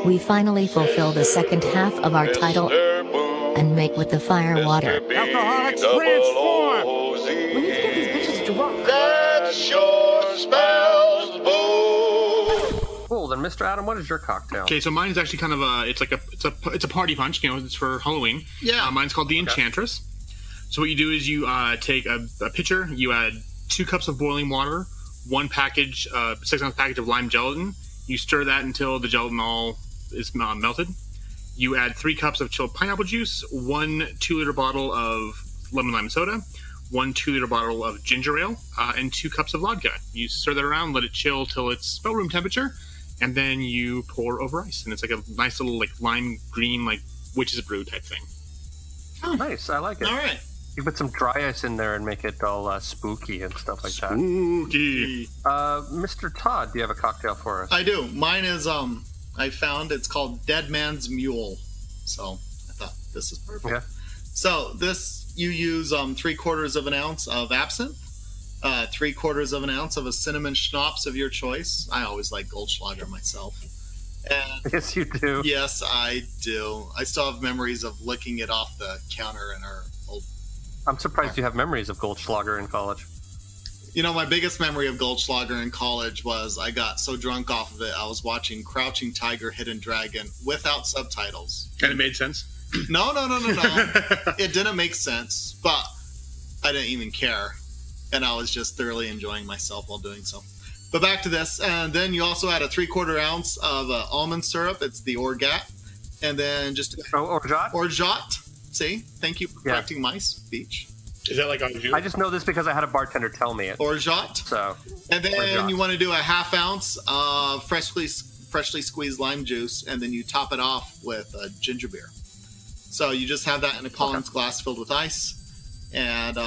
we finally fulfill the second half of our title and make with the fire water. Alcoholics transform! We need to get these bitches drunk. That's your spells, boo! Cool, then Mr. Adam, what is your cocktail? Okay, so mine is actually kind of it's a party punch. You know, it's for Halloween. Yeah. Mine's called the Enchantress. So what you do is you take a pitcher, you add 2 cups of boiling water, 1 package, 6-ounce package of lime gelatin. You stir that until the gelatin all is melted. You add 3 cups of chilled pineapple juice, 1 2-liter bottle of lemon lime soda, 1 2-liter bottle of ginger ale, and 2 cups of vodka. You stir that around, let it chill till it's about room temperature, and then you pour over ice. And it's like a nice little like lime green like witch's brew type thing. Oh, nice. I like it. All right. You put some dry ice in there and make it all spooky and stuff like that. Spooky. Mr. Todd, do you have a cocktail for us? I do. Mine is I found it's called Deadman's Mule. So I thought this is perfect. Okay. So this you use 3/4 of an ounce of absinthe, 3/4 of an ounce of a cinnamon schnapps of your choice. I always like Goldschlager myself. And yes, you do. Yes, I do. I still have memories of licking it off the counter in our old. I'm surprised you have memories of Goldschlager in college. You know, my biggest memory of Goldschlager in college was I got so drunk off of it, I was watching Crouching Tiger, Hidden Dragon without subtitles. And it made sense? No. It didn't make sense, but I didn't even care. And I was just thoroughly enjoying myself while doing so. But back to this. And then you also add a 3/4 ounce of almond syrup. It's the Orgeat. And then just... Orgeat? Orgeat. See? Thank you for correcting my speech. Is that like on you? I just know this because I had a bartender tell me it. Orgeat. So. And then Orgeat. you want to do a 1/2 ounce of freshly squeezed lime juice, and then you top it off with ginger beer. So you just have that in a Collins glass filled with ice, and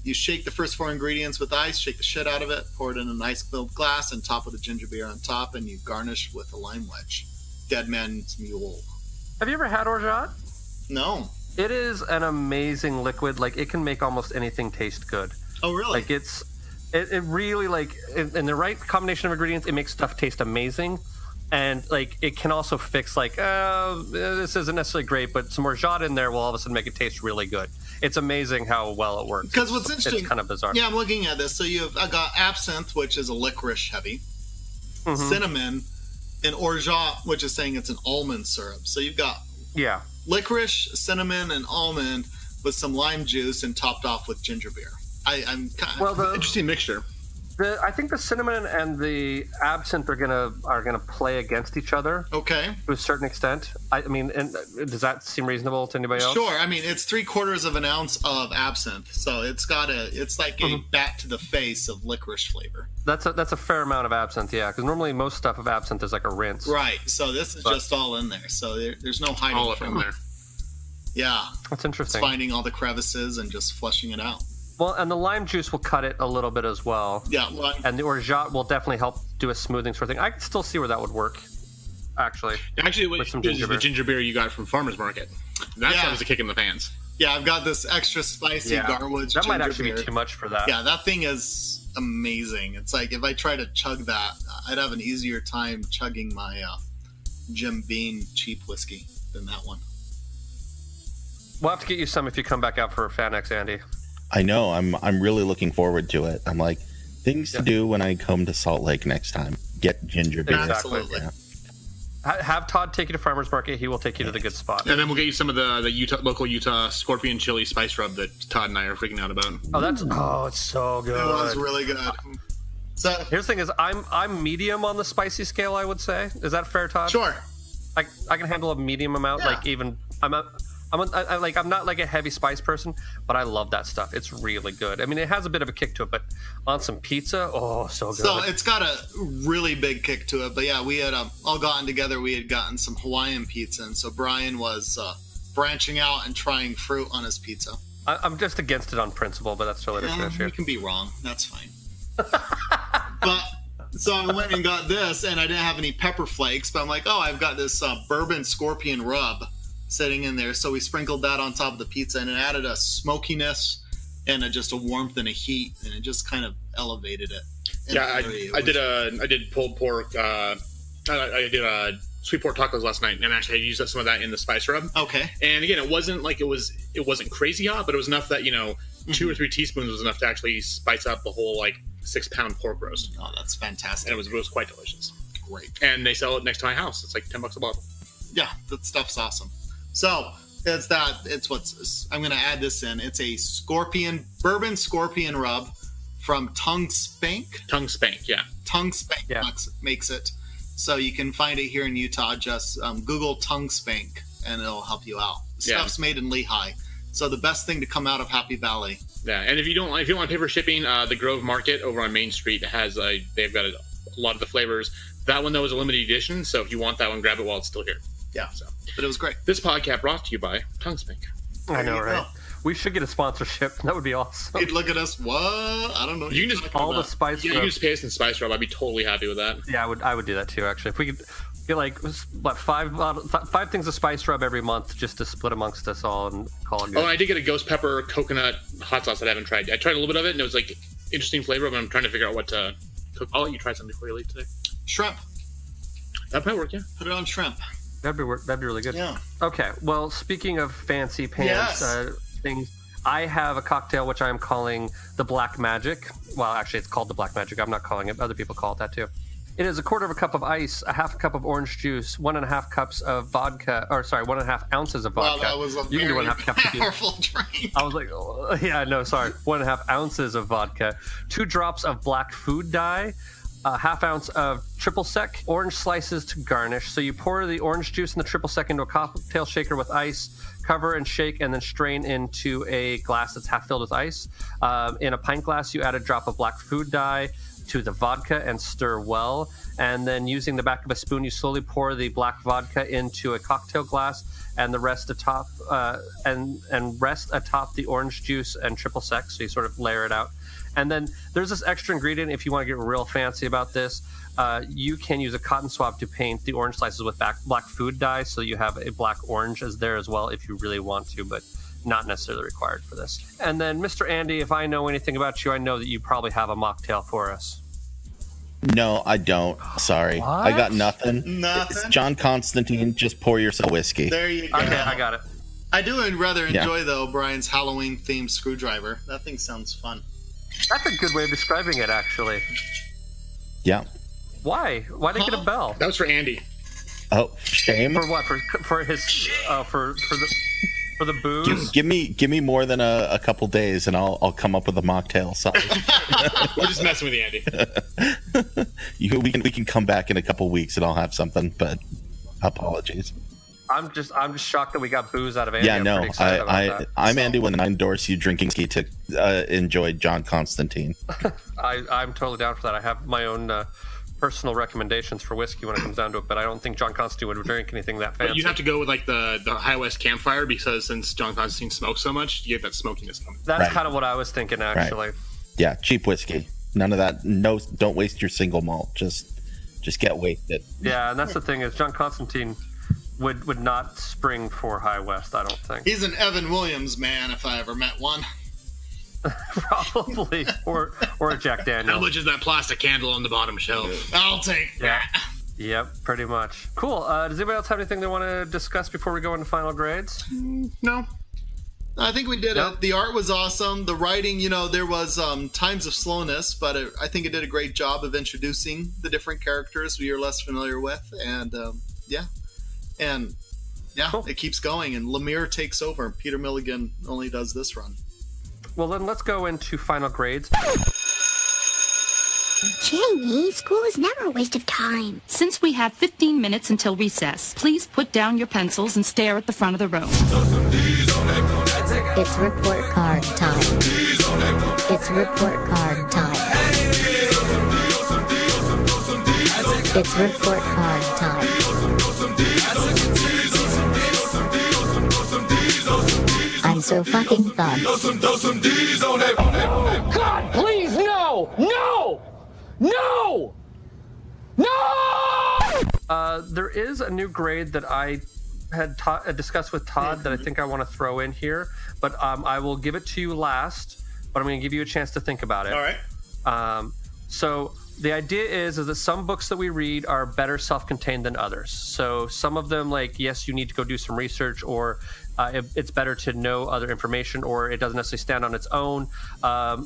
you shake the first 4 ingredients with ice, shake the shit out of it, pour it in an ice-filled glass, and top with the ginger beer on top, and you garnish with a lime wedge. Deadman's Mule. Have you ever had Orgeat? No. It is an amazing liquid. Like, it can make almost anything taste good. Oh, really? Like, it really, like, in the right combination of ingredients, it makes stuff taste amazing. And, like, it can also fix, like, this isn't necessarily great, but some Orgeat in there will all of a sudden make it taste really good. It's amazing how well it works. Because what's interesting... It's kind of bizarre. Yeah, I'm looking at this. So I got absinthe, which is a licorice heavy, cinnamon, and Orgeat, which is saying it's an almond syrup. So you've got licorice, cinnamon, and almond with some lime juice and topped off with ginger beer. I'm kind of... Well, interesting mixture. I think the cinnamon and the absinthe are gonna play against each other. Okay. To a certain extent. I mean, and does that seem reasonable to anybody else? Sure. I mean, it's 3/4 of an ounce of absinthe, so it's like a bat to the face of licorice flavor. That's a fair amount of absinthe, yeah. Because normally most stuff of absinthe is like a rinse. Right. So this is just all in there. So there's no hiding all up in there. Yeah. That's interesting. It's finding all the crevices and just flushing it out. Well, and the lime juice will cut it a little bit as well. Yeah. And the orgeat will definitely help do a smoothing sort of thing. I can still see where that would work, actually. With some ginger beer. The ginger beer you got from Farmer's Market. That was a kick in the pants. Yeah, I've got this extra spicy Garwood That ginger might actually beer. be too much for that. Yeah, that thing is amazing. It's like if I try to chug that, I'd have an easier time chugging my Jim Beam cheap whiskey than that one. We'll have to get you some if you come back out for FanX, Andy. I know. I'm really looking forward to it. I'm like, things to do when I come to Salt Lake next time. Get ginger beer. Exactly. Absolutely. Yeah. Have Todd take you to Farmer's Market. He will take you to the good spot. And then we'll get you some of the local Utah scorpion chili spice rub that Todd and I are freaking out about. It's so good. It was really good. So here's the thing: is I'm medium on the spicy scale. I would say. Is that fair, Todd? Sure. I can handle a medium amount. Yeah. Like even I'm not like a heavy spice person, but I love that stuff. It's really good. I mean, it has a bit of a kick to it, but on some pizza, so good. So it's got a really big kick to it. But yeah, we had all gotten together. We had gotten some Hawaiian pizza, and so Brian was branching out and trying fruit on his pizza. I'm just against it on principle, but that's totally different issue. You can be wrong. That's fine. But so I went and got this, and I didn't have any pepper flakes. But I'm like, I've got this bourbon scorpion rub sitting in there. So we sprinkled that on top of the pizza, and it added a smokiness and just a warmth and a heat, and it just kind of elevated it. I did pulled pork. I did sweet pork tacos last night, and actually I used some of that in the spice rub. Okay. And again, it wasn't crazy hot, but it was enough that 2 or 3 teaspoons was enough to actually spice up the whole 6-pound pork roast. Oh, that's fantastic. And it was quite delicious. Great. And they sell it next to my house. It's like $10 a bottle. Yeah, that stuff's awesome. So I'm going to add this in. It's a bourbon scorpion rub from Tongue Spank. Tongue Spank, yeah. Tongue Spank makes it. So you can find it here in Utah. Just Google Tongue Spank, and it'll help you out. The stuff's made in Lehigh. So the best thing to come out of Happy Valley. Yeah, and if you want to pay for shipping, the Grove Market over on Main Street they've got a lot of the flavors. That one though is a limited edition, so if you want that one, grab it while it's still here. Yeah, but it was great. This podcast brought to you by Tongue Spank. I know, right? We should get a sponsorship. That would be awesome. He'd look at us. What? I don't know. You can just all the spice. You can just pay us in spice rub. I'd be totally happy with that. Yeah, I would do that too. Actually, if we could get 5 things of spice rub every month just to split amongst us all and call it good. Oh, I did get a ghost pepper coconut hot sauce that I haven't tried. I tried a little bit of it, and it was interesting flavor, but I'm trying to figure out what to cook. I'll let you try something before you leave today. Shrimp. That might work, yeah. Put it on shrimp. That'd be really good. Yeah. Okay. Well, speaking of fancy pants things, I have a cocktail which I am calling the Black Magic. Well, actually, it's called the Black Magic. I'm not calling it. Other people call it that too. It is 1/4 cup of ice, a 1/2 cup of orange juice, 1.5 cups of vodka, 1.5 ounces of vodka. Wow, that was a you very can do 1.5 cups if you powerful drink. I was like, 1.5 ounces of vodka, 2 drops of black food dye, a 1/2 ounce of triple sec, orange slices to garnish. So you pour the orange juice and the triple sec into a cocktail shaker with ice, cover and shake, and then strain into a glass that's half filled with ice. In a pint glass, you add a drop of black food dye to the vodka and stir well. And then using the back of a spoon, you slowly pour the black vodka into a cocktail glass and the rest atop rest atop the orange juice and triple sec. So you sort of layer it out. And then there's this extra ingredient. If you want to get real fancy about this, you can use a cotton swab to paint the orange slices with black food dye. So you have a black orange as there as well if you really want to, but not necessarily required for this. And then, Mr. Andy, if I know anything about you, I know that you probably have a mocktail for us. No, I don't. Sorry. What? I got nothing. Nothing? It's John Constantine. Just pour yourself whiskey. There you go. Okay, I got it. I do rather enjoy, though, Brian's Halloween-themed screwdriver. That thing sounds fun. That's a good way of describing it, actually. Yeah. Why? Why did it get a bell? That was for Andy. Oh, shame. For what? For his for the booze? Give me more than a couple days, and I'll come up with a mocktail. Sorry. We're just messing with you, Andy. We can come back in a couple weeks, and I'll have something. But apologies. I'm just shocked that we got booze out of Andy. Yeah, no, I'm So, Andy when I endorse you drinking whiskey to enjoy John Constantine. I'm totally down for that. I have my own personal recommendations for whiskey when it comes down to it, but I don't think John Constantine would drink anything that fancy. But you have to go with like the High West campfire, because since John Constantine smokes so much, you get that smokiness coming. That's kind of what I was thinking, actually. Right. Yeah, cheap whiskey. None of that. No, don't waste your single malt. Just get wasted. Yeah, and that's the thing is John Constantine would not spring for High West, I don't think. He's an Evan Williams man, if I ever met one. Probably, or a Jack Daniels. How much is that plastic candle on the bottom shelf? I'll take that. Yep, pretty much. Cool. Does anybody else have anything they want to discuss before we go into final grades? No. I think we did it. The art was awesome. The writing, there was times of slowness, but I think it did a great job of introducing the different characters we are less familiar with. And cool. It keeps going. And Lemire takes over, and Peter Milligan only does this run. Well, then let's go into final grades. Jamie, school is never a waste of time. Since we have 15 minutes until recess, please put down your pencils and stare at the front of the room. It's report card time. It's report card time. It's report card time. I'm so fucking fun. God, please, no! No! No! No! There is a new grade that I had discussed with Todd that I think I want to throw in here, but I will give it to you last, but I'm going to give you a chance to think about it. All right. So the idea is that some books that we read are better self-contained than others. So some of them, like, yes, you need to go do some research, or it's better to know other information, or it doesn't necessarily stand on its own.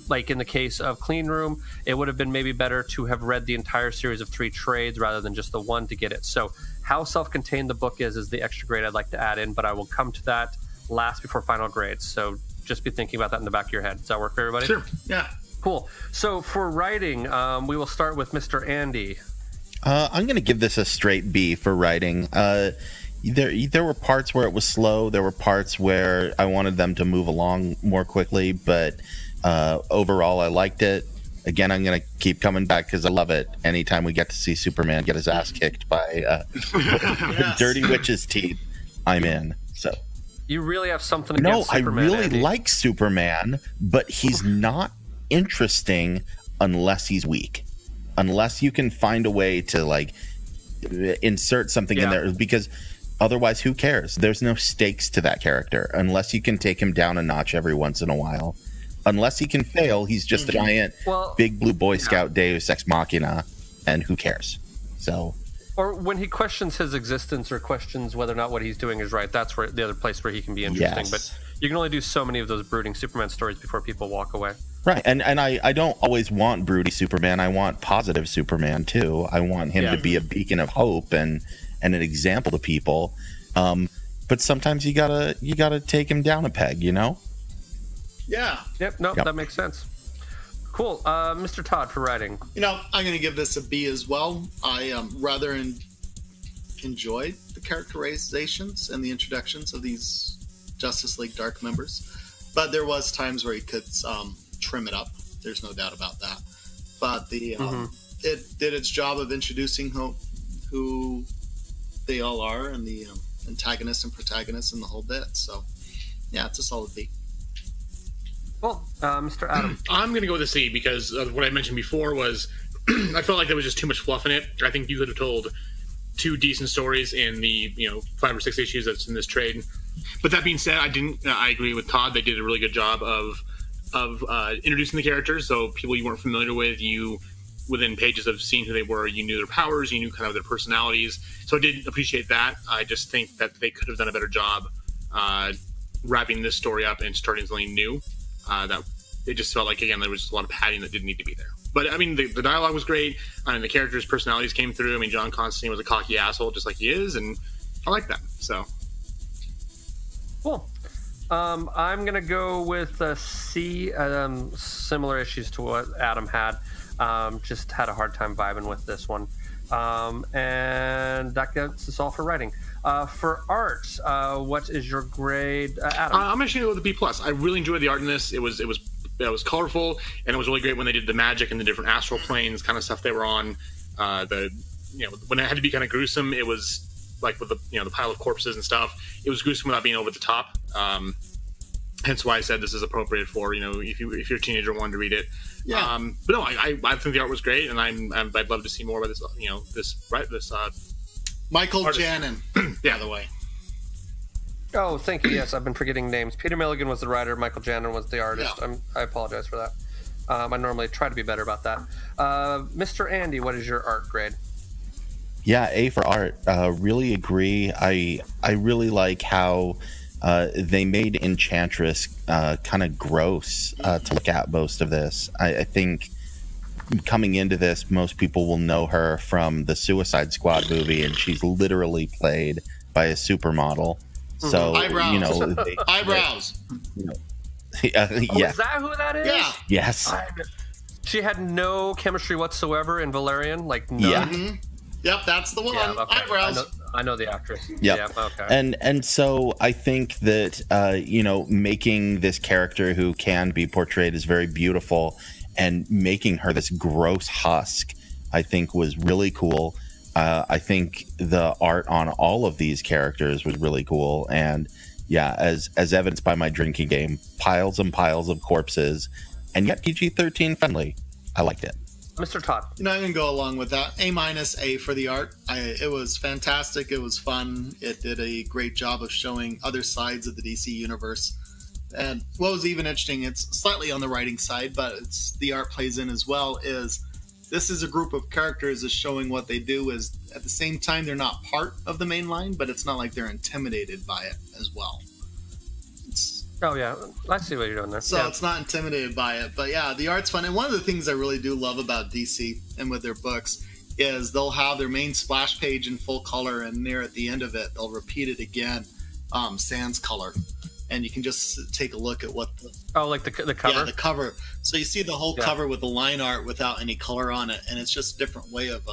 Like in the case of Clean Room, it would have been maybe better to have read the entire series of 3 trades rather than just the one to get it. So how self-contained the book is the extra grade I'd like to add in, but I will come to that last before final grades. So just be thinking about that in the back of your head. Does that work for everybody? Sure. Yeah. Cool. So for writing, we will start with Mr. Andy. I'm going to give this a straight B for writing. There were parts where it was slow. There were parts where I wanted them to move along more quickly, but overall I liked it. Again, I'm going to keep coming back because I love it. Anytime we get to see Superman get his ass kicked by Dirty Witch's teeth, I'm in. So you really have something against Superman, I really Andy. like Superman, but he's not interesting unless he's weak. Unless you can find a way to like insert something in there, because otherwise who cares? There's no stakes to that character unless you can take him down a notch every once in a while. Unless he can fail, he's just a giant big blue Boy Scout Deus Ex Machina, and who cares? So, or when he questions his existence or questions whether or not what he's doing is right, that's where the other place where he can be interesting. Yes. But you can only do so many of those brooding Superman stories before people walk away. Right, and I don't always want broody Superman. I want positive Superman too. I want him to be a beacon of hope and an example to people. But sometimes you gotta take him down a peg, you know? Yeah. Yep. No, that makes sense. Cool. Mr. Todd for writing. I'm going to give this a B as well. I rather enjoyed the characterizations and the introductions of these Justice League Dark members, but there was times where he could trim it up. There's no doubt about that. But it did its job of introducing who they all are, and the antagonists and protagonists and the whole bit. So, yeah, it's a solid B. Well, Mr. Adam. I'm going to go with a C because of what I mentioned before was I felt like there was just too much fluff in it. I think you could have told 2 decent stories in the 5 or 6 issues that's in this trade. But that being said, I agree with Todd. They did a really good job of introducing the characters. So people you weren't familiar with, you within pages of seeing who they were, you knew their powers, you knew kind of their personalities. So I did appreciate that. I just think that they could have done a better job wrapping this story up and starting something new. That it just felt like, again, there was just a lot of padding that didn't need to be there. But I mean, the dialogue was great. I mean, the characters' personalities came through. I mean, John Constantine was a cocky asshole, just like he is, and I like that. So cool. I'm gonna go with a C. Similar issues to what Adam had. Just had a hard time vibing with this one. And that gets us all for writing. For art, what is your grade, Adam? I'm actually going to go with a B+. I really enjoyed the art in this. It was colorful, and it was really great when they did the magic and the different astral planes kind of stuff they were on. When it had to be kind of gruesome, it was like with the pile of corpses and stuff. It was gruesome without being over the top. Hence why I said this is appropriate for if you're a teenager wanting to read it. Yeah. But no, I think the art was great, and I'd love to see more about this. This Mikel artist. Janin, by the way. Oh, thank you. Yes, I've been forgetting names. Peter Milligan was the writer. Mikel Janin was the artist. Yeah. I apologize for that. I normally try to be better about that. Mr. Andy, what is your art grade? Yeah, A for art. Really agree. I really like how they made Enchantress kind of gross to look at most of this. I think coming into this, most people will know her from the Suicide Squad movie, and she's literally played by a supermodel. So eyebrows. Eyebrows. Yeah. Is that who that is? Yeah. Yes. She had no chemistry whatsoever in Valerian, like none. Yeah. Mm-hmm. Yep, that's the one. Yeah, okay. Eyebrows. I know the actress. Yep. Yeah. Okay. And so I think that making this character who can be portrayed as very beautiful and making her this gross husk, I think was really cool. I think the art on all of these characters was really cool, and yeah, as evidenced by my drinking game, piles and piles of corpses, and yet PG-13 friendly. I liked it. Mr. Todd. I'm going to go along with that. A- for the art. It was fantastic. It was fun. It did a great job of showing other sides of the DC universe. And what was even interesting, it's slightly on the writing side, but the art plays in as well, is this is a group of characters is showing what they do is at the same time they're not part of the main line, but it's not like they're intimidated by it as well. Oh yeah, I see what you're doing there. So it's not intimidated by it, but yeah, the art's fun. And one of the things I really do love about DC and with their books is they'll have their main splash page in full color, and near at the end of it, they'll repeat it again, sans color, and you can just take a look at what like the cover. Yeah, the cover. So you see the whole cover with the line art without any color on it, and it's just a different way of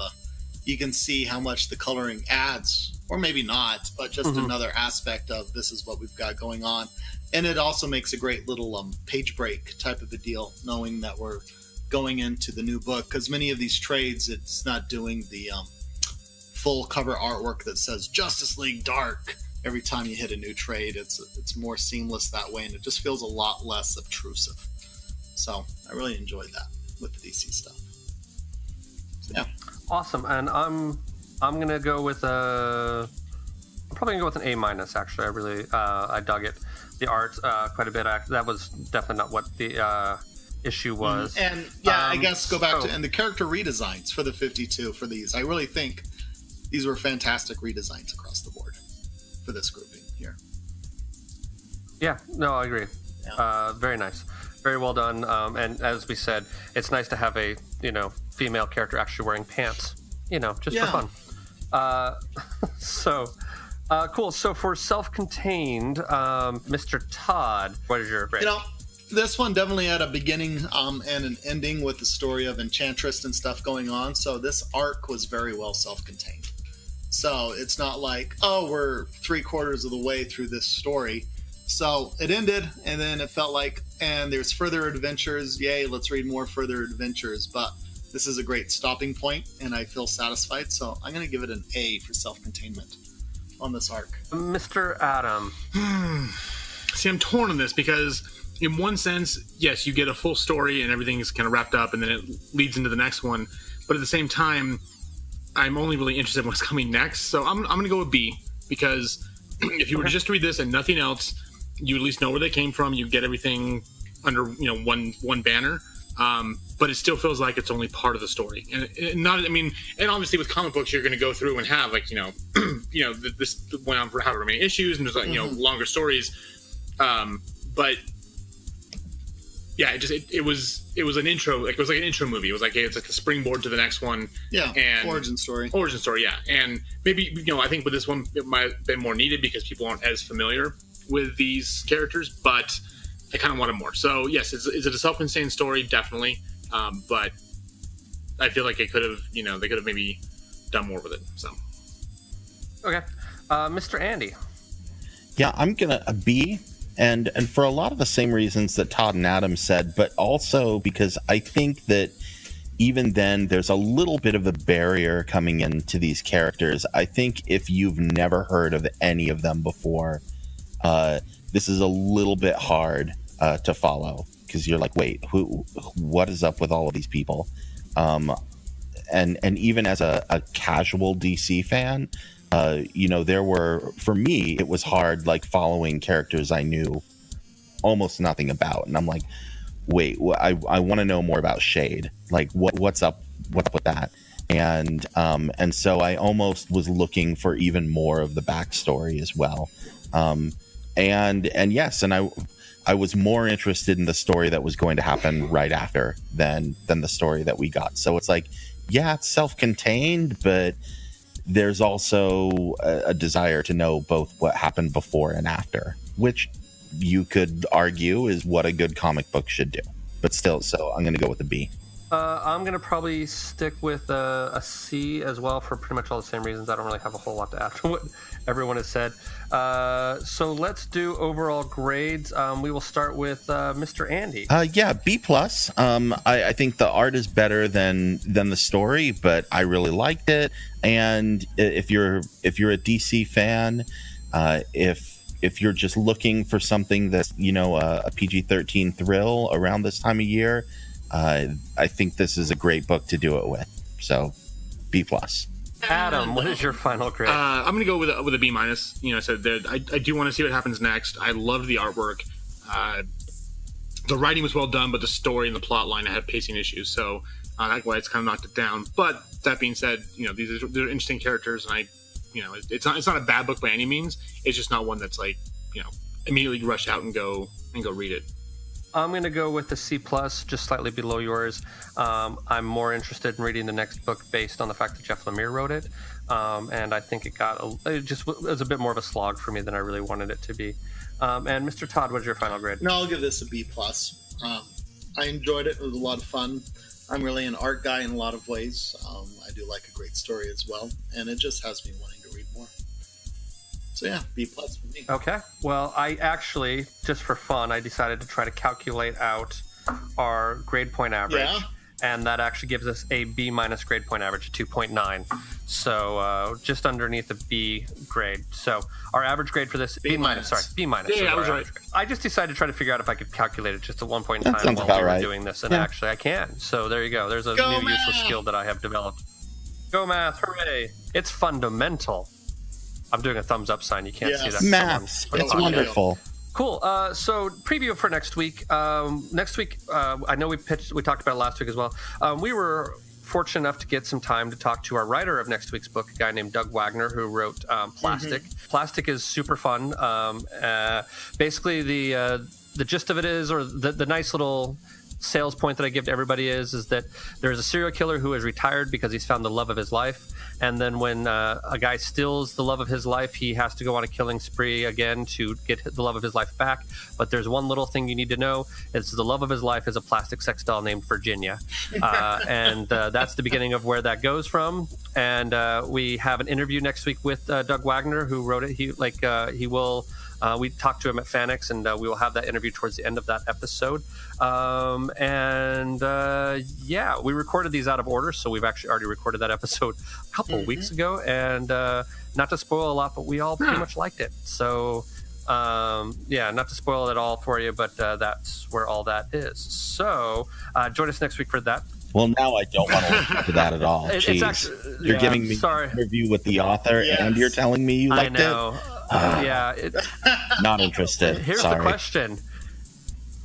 you can see how much the coloring adds, or maybe not, but just another aspect of this is what we've got going on. And it also makes a great little page break type of a deal, knowing that we're going into the new book, because many of these trades, it's not doing the full cover artwork that says Justice League Dark every time you hit a new trade. It's more seamless that way, and it just feels a lot less obtrusive. So I really enjoyed that with the DC stuff. So, yeah. Awesome. And I'm gonna go with I'm probably gonna go with an A-. Actually, I really I dug it. The art quite a bit. That was definitely not what the issue was. And I guess go back to and the character redesigns for the 52 for these. I really think these were fantastic redesigns across the board for this grouping here. Yeah, no, I agree. Yeah. Very nice, very well done. And as we said, it's nice to have a female character actually wearing pants. Just for fun. Cool. So for self-contained, Mr. Todd, what is your grade? This one definitely had a beginning and an ending with the story of Enchantress and stuff going on. So this arc was very well self-contained. So it's not like, we're 3/4 of the way through this story. So it ended, and then it felt like, and there's further adventures. Yay, let's read more further adventures. But this is a great stopping point, and I feel satisfied. So I'm going to give it an A for self-containment on this arc. Mr. Adam. See, I'm torn on this because in one sense, yes, you get a full story and everything is kind of wrapped up and then it leads into the next one. But at the same time, I'm only really interested in what's coming next. So I'm going to go with B, because if you were to just read this and nothing else, you at least know where they came from. You get everything under one banner. But it still feels like it's only part of the story, and obviously with comic books, you're going to go through and have this went on for however many issues, and there's longer stories. But yeah, it was an intro, it was like an intro movie. It was like it's like a springboard to the next one. Yeah, and origin story. Yeah, and maybe I think with this one it might have been more needed because people aren't as familiar with these characters, but I kind of wanted more. So yes, is it a self-contained story? Definitely. But I feel like it could have, they could have maybe done more with it. So. Okay. Mr. Andy. Yeah, I'm going to B, and for a lot of the same reasons that Todd and Adam said, but also because I think that even then, there's a little bit of a barrier coming into these characters. I think if you've never heard of any of them before, this is a little bit hard to follow, because you're like, wait, what is up with all of these people? And even as a casual DC fan, there were, for me, it was hard, like, following characters I knew almost nothing about, and I'm like, wait, I want to know more about Shade. Like, what's up with that? And so I almost was looking for even more of the backstory as well. And yes, and I was more interested in the story that was going to happen right after than the story that we got. So it's like, yeah, it's self-contained, but there's also a desire to know both what happened before and after, which you could argue is what a good comic book should do. But still, so I'm going to go with a B. I'm going to probably stick with a C as well, for pretty much all the same reasons. I don't really have a whole lot to add to what everyone has said. So let's do overall grades. We will start with Mr. Andy. Yeah, B+. I think the art is better than the story, but I really liked it. And if you're a DC fan, if you're just looking for something that's, a PG-13 thrill around this time of year, I think this is a great book to do it with. So, B+. Adam, what is your final grade? I'm going to go with a B-. I said that I do want to see what happens next. I loved the artwork. The writing was well done, but the story and the plot line, I had pacing issues. So that's why it's kind of knocked it down. But that being said, they're interesting characters, and it's not a bad book by any means. It's just not one that's like, immediately rush out and go read it. I'm going to go with the C+, just slightly below yours. I'm more interested in reading the next book based on the fact that Jeff Lemire wrote it. And I think it was a bit more of a slog for me than I really wanted it to be. And Mr. Todd, what's your final grade? No, I'll give this a B+. I enjoyed it. It was a lot of fun. I'm really an art guy in a lot of ways. I do like a great story as well. And it just has me wanting to read more. So yeah, B+ for me. Okay. Well, I actually, just for fun, I decided to try to calculate out our grade point average. Yeah. And that actually gives us a B- grade point average of 2.9. So just underneath the B grade. So our average grade for this, B-. Yeah, I was right. I just decided to try to figure out if I could calculate it just at one point in time while we were doing this. And actually I can. So there you go. There's a new useless skill that I have developed. Go math, hooray. It's fundamental. I'm doing a thumbs up sign. You can't see that. Math. It's wonderful. Cool. So preview for next week. Next week, I know we talked about it last week as well. We were fortunate enough to get some time to talk to our writer of next week's book, a guy named Doug Wagner, who wrote Plastic. Plastic is super fun. Basically, the gist of it is, or the nice little sales point that I give to everybody is that there's a serial killer who is retired because he's found the love of his life. And then when a guy steals the love of his life, he has to go on a killing spree again to get the love of his life back. But there's one little thing you need to know. It's the love of his life is a plastic sex doll named Virginia. And that's the beginning of where that goes from. And we have an interview next week with Doug Wagner, who wrote it. He will... we talked to him at FanX, and we will have that interview towards the end of that episode. Yeah, we recorded these out of order, so we've actually already recorded that episode a couple of weeks ago. And not to spoil a lot, but we all pretty much liked it. So, yeah, not to spoil it all for you, but that's where all that is. So, join us next week for that. Well, now I don't want to listen to that at all. Jeez. Actually, you're giving me an interview with the author, and you're telling me you liked it? Yeah. Not interested. Here's the question.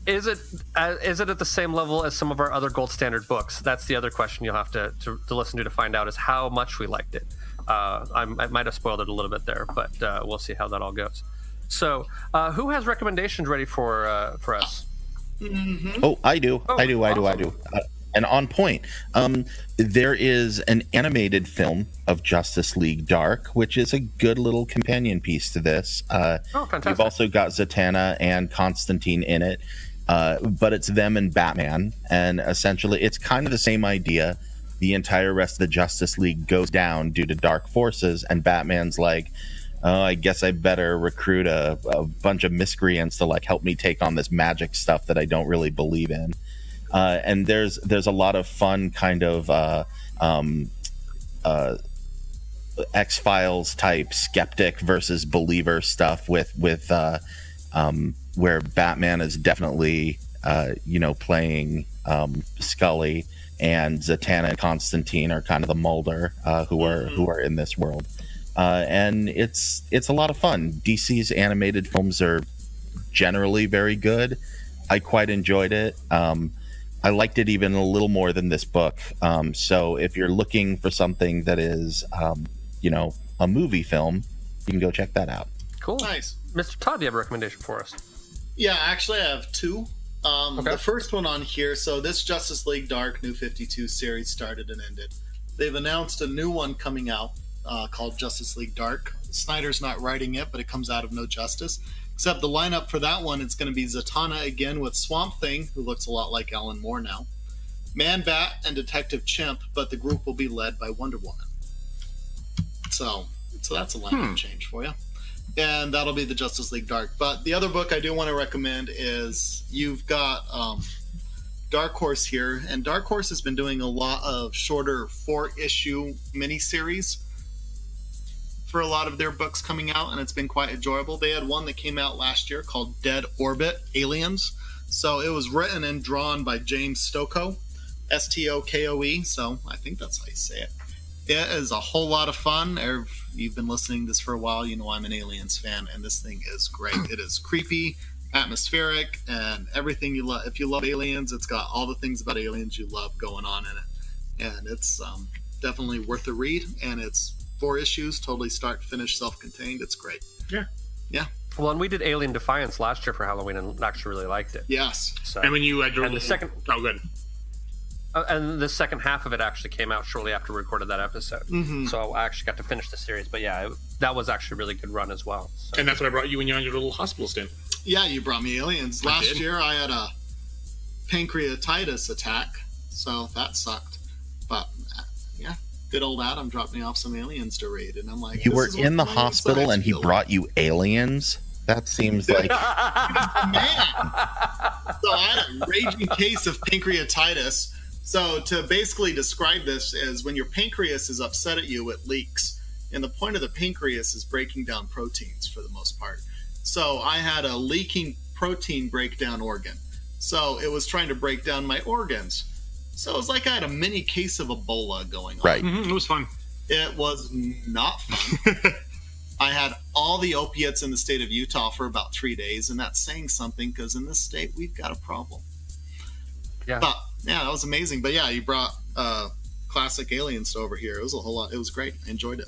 Is it at the same level as some of our other gold standard books? That's the other question you'll have to listen to find out, is how much we liked it. I might have spoiled it a little bit there, but we'll see how that all goes. So, who has recommendations ready for us? Mm-hmm. Oh, I do. I do. And on point. There is an animated film of Justice League Dark, which is a good little companion piece to this. Fantastic. You've also got Zatanna and Constantine in it, but it's them and Batman. And essentially, it's kind of the same idea. The entire rest of the Justice League goes down due to dark forces, and Batman's like, oh, I guess I better recruit a bunch of miscreants to help me take on this magic stuff that I don't really believe in. And there's a lot of fun kind of X-Files type skeptic versus believer stuff with where Batman is definitely playing Scully, and Zatanna and Constantine are kind of the Mulder who are in this world, and it's a lot of fun. DC's animated films are generally very good. I quite enjoyed it. I liked it even a little more than this book. So if you're looking for something that is a movie film, you can go check that out. Cool. Nice. Mr. Todd, do you have a recommendation for us? Yeah, actually, I have two. The first one on here, so this Justice League Dark New 52 series started and ended. They've announced a new one coming out called Justice League Dark. Snyder's not writing it, but it comes out of No Justice. Except the lineup for that one, it's going to be Zatanna again with Swamp Thing, who looks a lot like Alan Moore now, Man-Bat, and Detective Chimp, but the group will be led by Wonder Woman. So that's a lineup change for you. And that'll be the Justice League Dark. But the other book I do want to recommend is you've got Dark Horse here. And Dark Horse has been doing a lot of shorter 4-issue miniseries for a lot of their books coming out, and it's been quite enjoyable. They had one that came out last year called Dead Orbit Aliens. So it was written and drawn by James Stokoe, Stokoe, so I think that's how you say it. It is a whole lot of fun. If you've been listening to this for a while, you know I'm an Aliens fan, and this thing is great. It is creepy, atmospheric, and everything you love. If you love aliens, it's got all the things about aliens you love going on in it. And it's definitely worth a read, and it's 4 issues, totally start to finish, self-contained. It's great. Yeah. Well, and we did Alien Defiance last year for Halloween and actually really liked it. Yes. So, and when you the second... Oh, good. And the second half of it actually came out shortly after we recorded that episode. Mm-hmm. So I actually got to finish the series. But yeah, that was actually a really good run as well. So. And that's what I brought you when you're on your little hospital stint. Yeah, you brought me Aliens. Last year I had a pancreatitis attack, so that sucked. But yeah, good old Adam dropped me off some Aliens to read. And I'm like, you were in the hospital and he brought you Aliens? That seems like... Man! So I had a raging case of pancreatitis. So to basically describe this is when your pancreas is upset at you, it leaks. And the point of the pancreas is breaking down proteins for the most part. So I had a leaking protein breakdown organ. So it was trying to break down my organs. So it was like I had a mini case of Ebola going on. Right. Mm-hmm. It was fun. It was not fun. I had all the opiates in the state of Utah for about 3 days, and that's saying something because in this state we've got a problem. Yeah. But yeah, that was amazing. But yeah, you brought classic Aliens over here. It was a whole lot. It was great. I enjoyed it.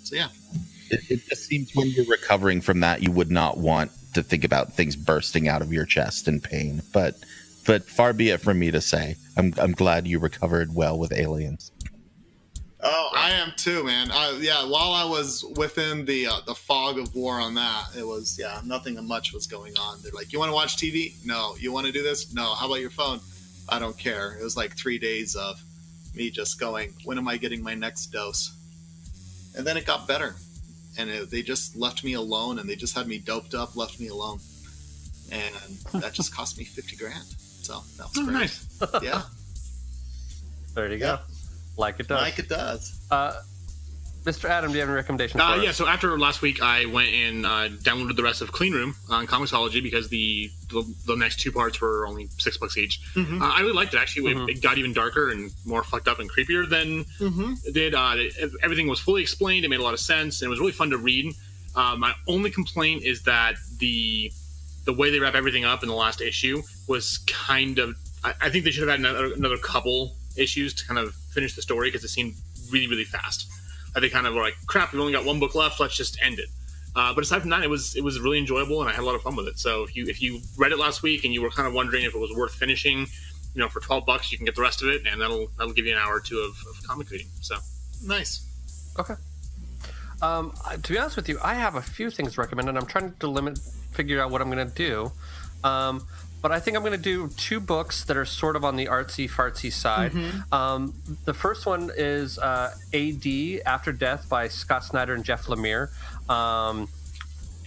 So yeah. It just seems when you're recovering from that, you would not want to think about things bursting out of your chest in pain. But far be it from me to say. I'm glad you recovered well with Aliens. Oh, I am too, man. While I was within the fog of war on that, it was, nothing much was going on. They're like, you want to watch TV? No. You want to do this? No. How about your phone? I don't care. It was like 3 days of me just going, when am I getting my next dose? And then it got better. And they just left me alone, and they just had me doped up, left me alone. And that just cost me $50,000. So that was great. Nice. Yeah. There you go. Like it does. Like it does. Mr. Adam, do you have any recommendations for us? Yeah, so after last week, I went and downloaded the rest of Clean Room on Comixology because the next 2 parts were only $6 each. Mm-hmm. I really liked it, actually. It got even darker and more fucked up and creepier than it did. Everything was fully explained. It made a lot of sense, and it was really fun to read. My only complaint is that the way they wrap everything up in the last issue was kind of... I think they should have had another couple issues to kind of finish the story because it seemed really, really fast. They kind of were like, crap, we've only got 1 book left, let's just end it. But aside from that, it was really enjoyable, and I had a lot of fun with it. So if you read it last week and you were kind of wondering if it was worth finishing, for $12 you can get the rest of it, and that'll give you an hour or two of comic reading. So nice. Okay. To be honest with you, I have a few things to recommend, and I'm trying to figure out what I'm going to do. But I think I'm going to do 2 books that are sort of on the artsy-fartsy side. Mm-hmm. The first one is AD, After Death by Scott Snyder and Jeff Lemire.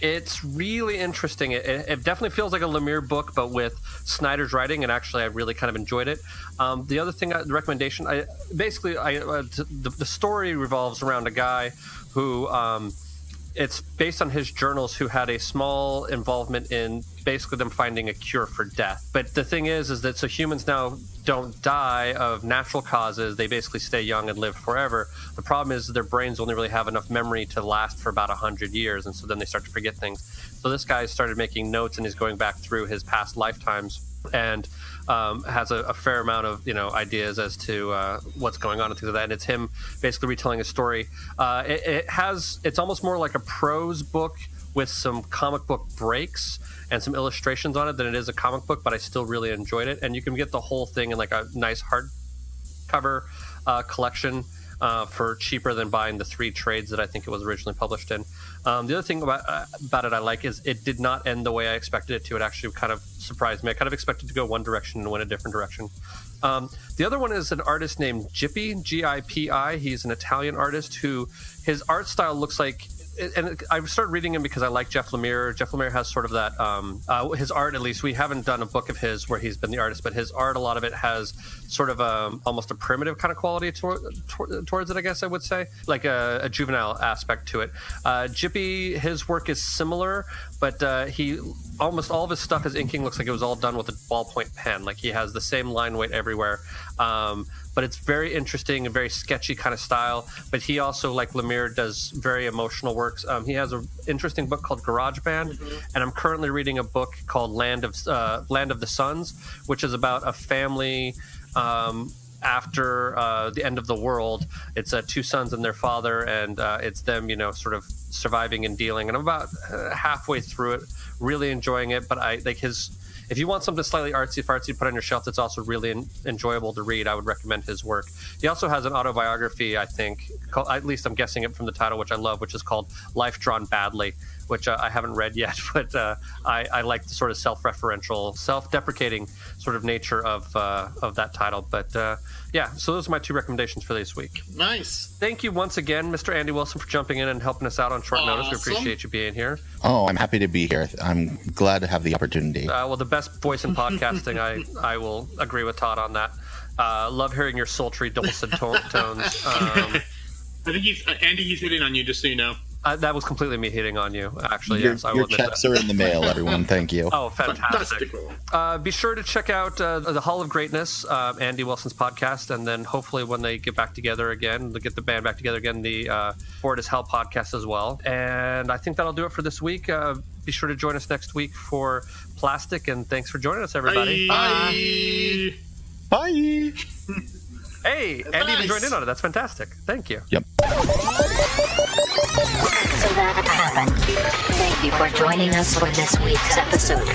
It's really interesting. It definitely feels like a Lemire book, but with Snyder's writing, and actually I really kind of enjoyed it. The other thing, the recommendation, the story revolves around a guy who, it's based on his journals, who had a small involvement in basically them finding a cure for death. But the thing is that so humans now don't die of natural causes. They basically stay young and live forever. The problem is their brains only really have enough memory to last for about 100 years. And so then they start to forget things. So this guy started making notes, and he's going back through his past lifetimes and has a fair amount of ideas as to what's going on and things like that. And it's him basically retelling a story. It's almost more like a prose book with some comic book breaks and some illustrations on it than it is a comic book, but I still really enjoyed it. And you can get the whole thing in like a nice hardcover collection for cheaper than buying the 3 trades that I think it was originally published in. The other thing about it I like is it did not end the way I expected it to. It actually kind of surprised me. I kind of expected to go one direction and went a different direction. The other one is an artist named Gippy, G-I-P-I. He's an Italian artist who his art style looks like, and I started reading him because I like Jeff Lemire. Jeff Lemire has sort of that, his art, at least, we haven't done a book of his where he's been the artist, but his art, a lot of it has sort of almost a primitive kind of quality towards it, I guess I would say, like a juvenile aspect to it. Gippy, his work is similar, but almost all of his stuff, his inking looks like it was all done with a ballpoint pen. Like he has the same line weight everywhere. But it's very interesting and very sketchy kind of style. But he also, like Lemire, does very emotional works. He has an interesting book called Garage Band, and I'm currently reading a book called Land of the Suns, which is about a family after the end of the world. It's 2 sons and their father, and it's them, sort of surviving and dealing. And I'm about halfway through it, really enjoying it. But I like his. If you want something slightly artsy to put on your shelf that's also really enjoyable to read, I would recommend his work. He also has an autobiography, I think, called, at least I'm guessing it from the title, which I love, which is called Life Drawn Badly, which I haven't read yet, but I like the sort of self-referential, self-deprecating sort of nature of that title. But yeah, so those are my 2 recommendations for this week. Nice. Thank you once again, Mr. Andy Wilson, for jumping in and helping us out on short notice. We appreciate you being here. Oh, I'm happy to be here. I'm glad to have the opportunity. Well, the best voice in podcasting, I will agree with Todd on that. Love hearing your sultry, dulcet tones. I think he's hitting on you, just so you know. That was completely me hitting on you, actually. Your checks are in the mail, everyone. Thank you. Oh, fantastic. Be sure to check out the Hall of Greatness, Andy Wilson's podcast, and then hopefully when they get back together again, they get the band back together again, the Bored as Hell podcast as well. And I think that'll do it for this week. Be sure to join us next week for Plastic, and thanks for joining us, everybody. Bye. Bye. Hey, That's Andy even nice. joined in on it. That's fantastic. Thank you. Yep. So that happened. Thank you for joining us for this week's episode.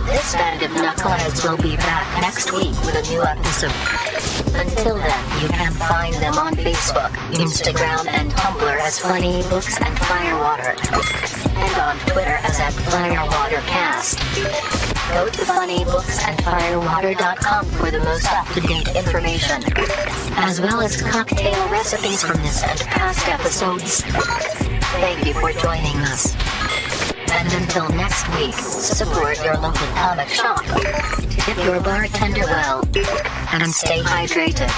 This band of knuckleheads will be back next week with a new episode. Until then, you can find them on Facebook, Instagram, and Tumblr as Funny Books and Firewater, and on Twitter as @FirewaterCast. Go to funnybooksandfirewater.com for the most up-to-date information, as well as cocktail recipes from this and past episodes. Thank you for joining us. And until next week, support your local comic shop, tip your bartender well, and stay hydrated.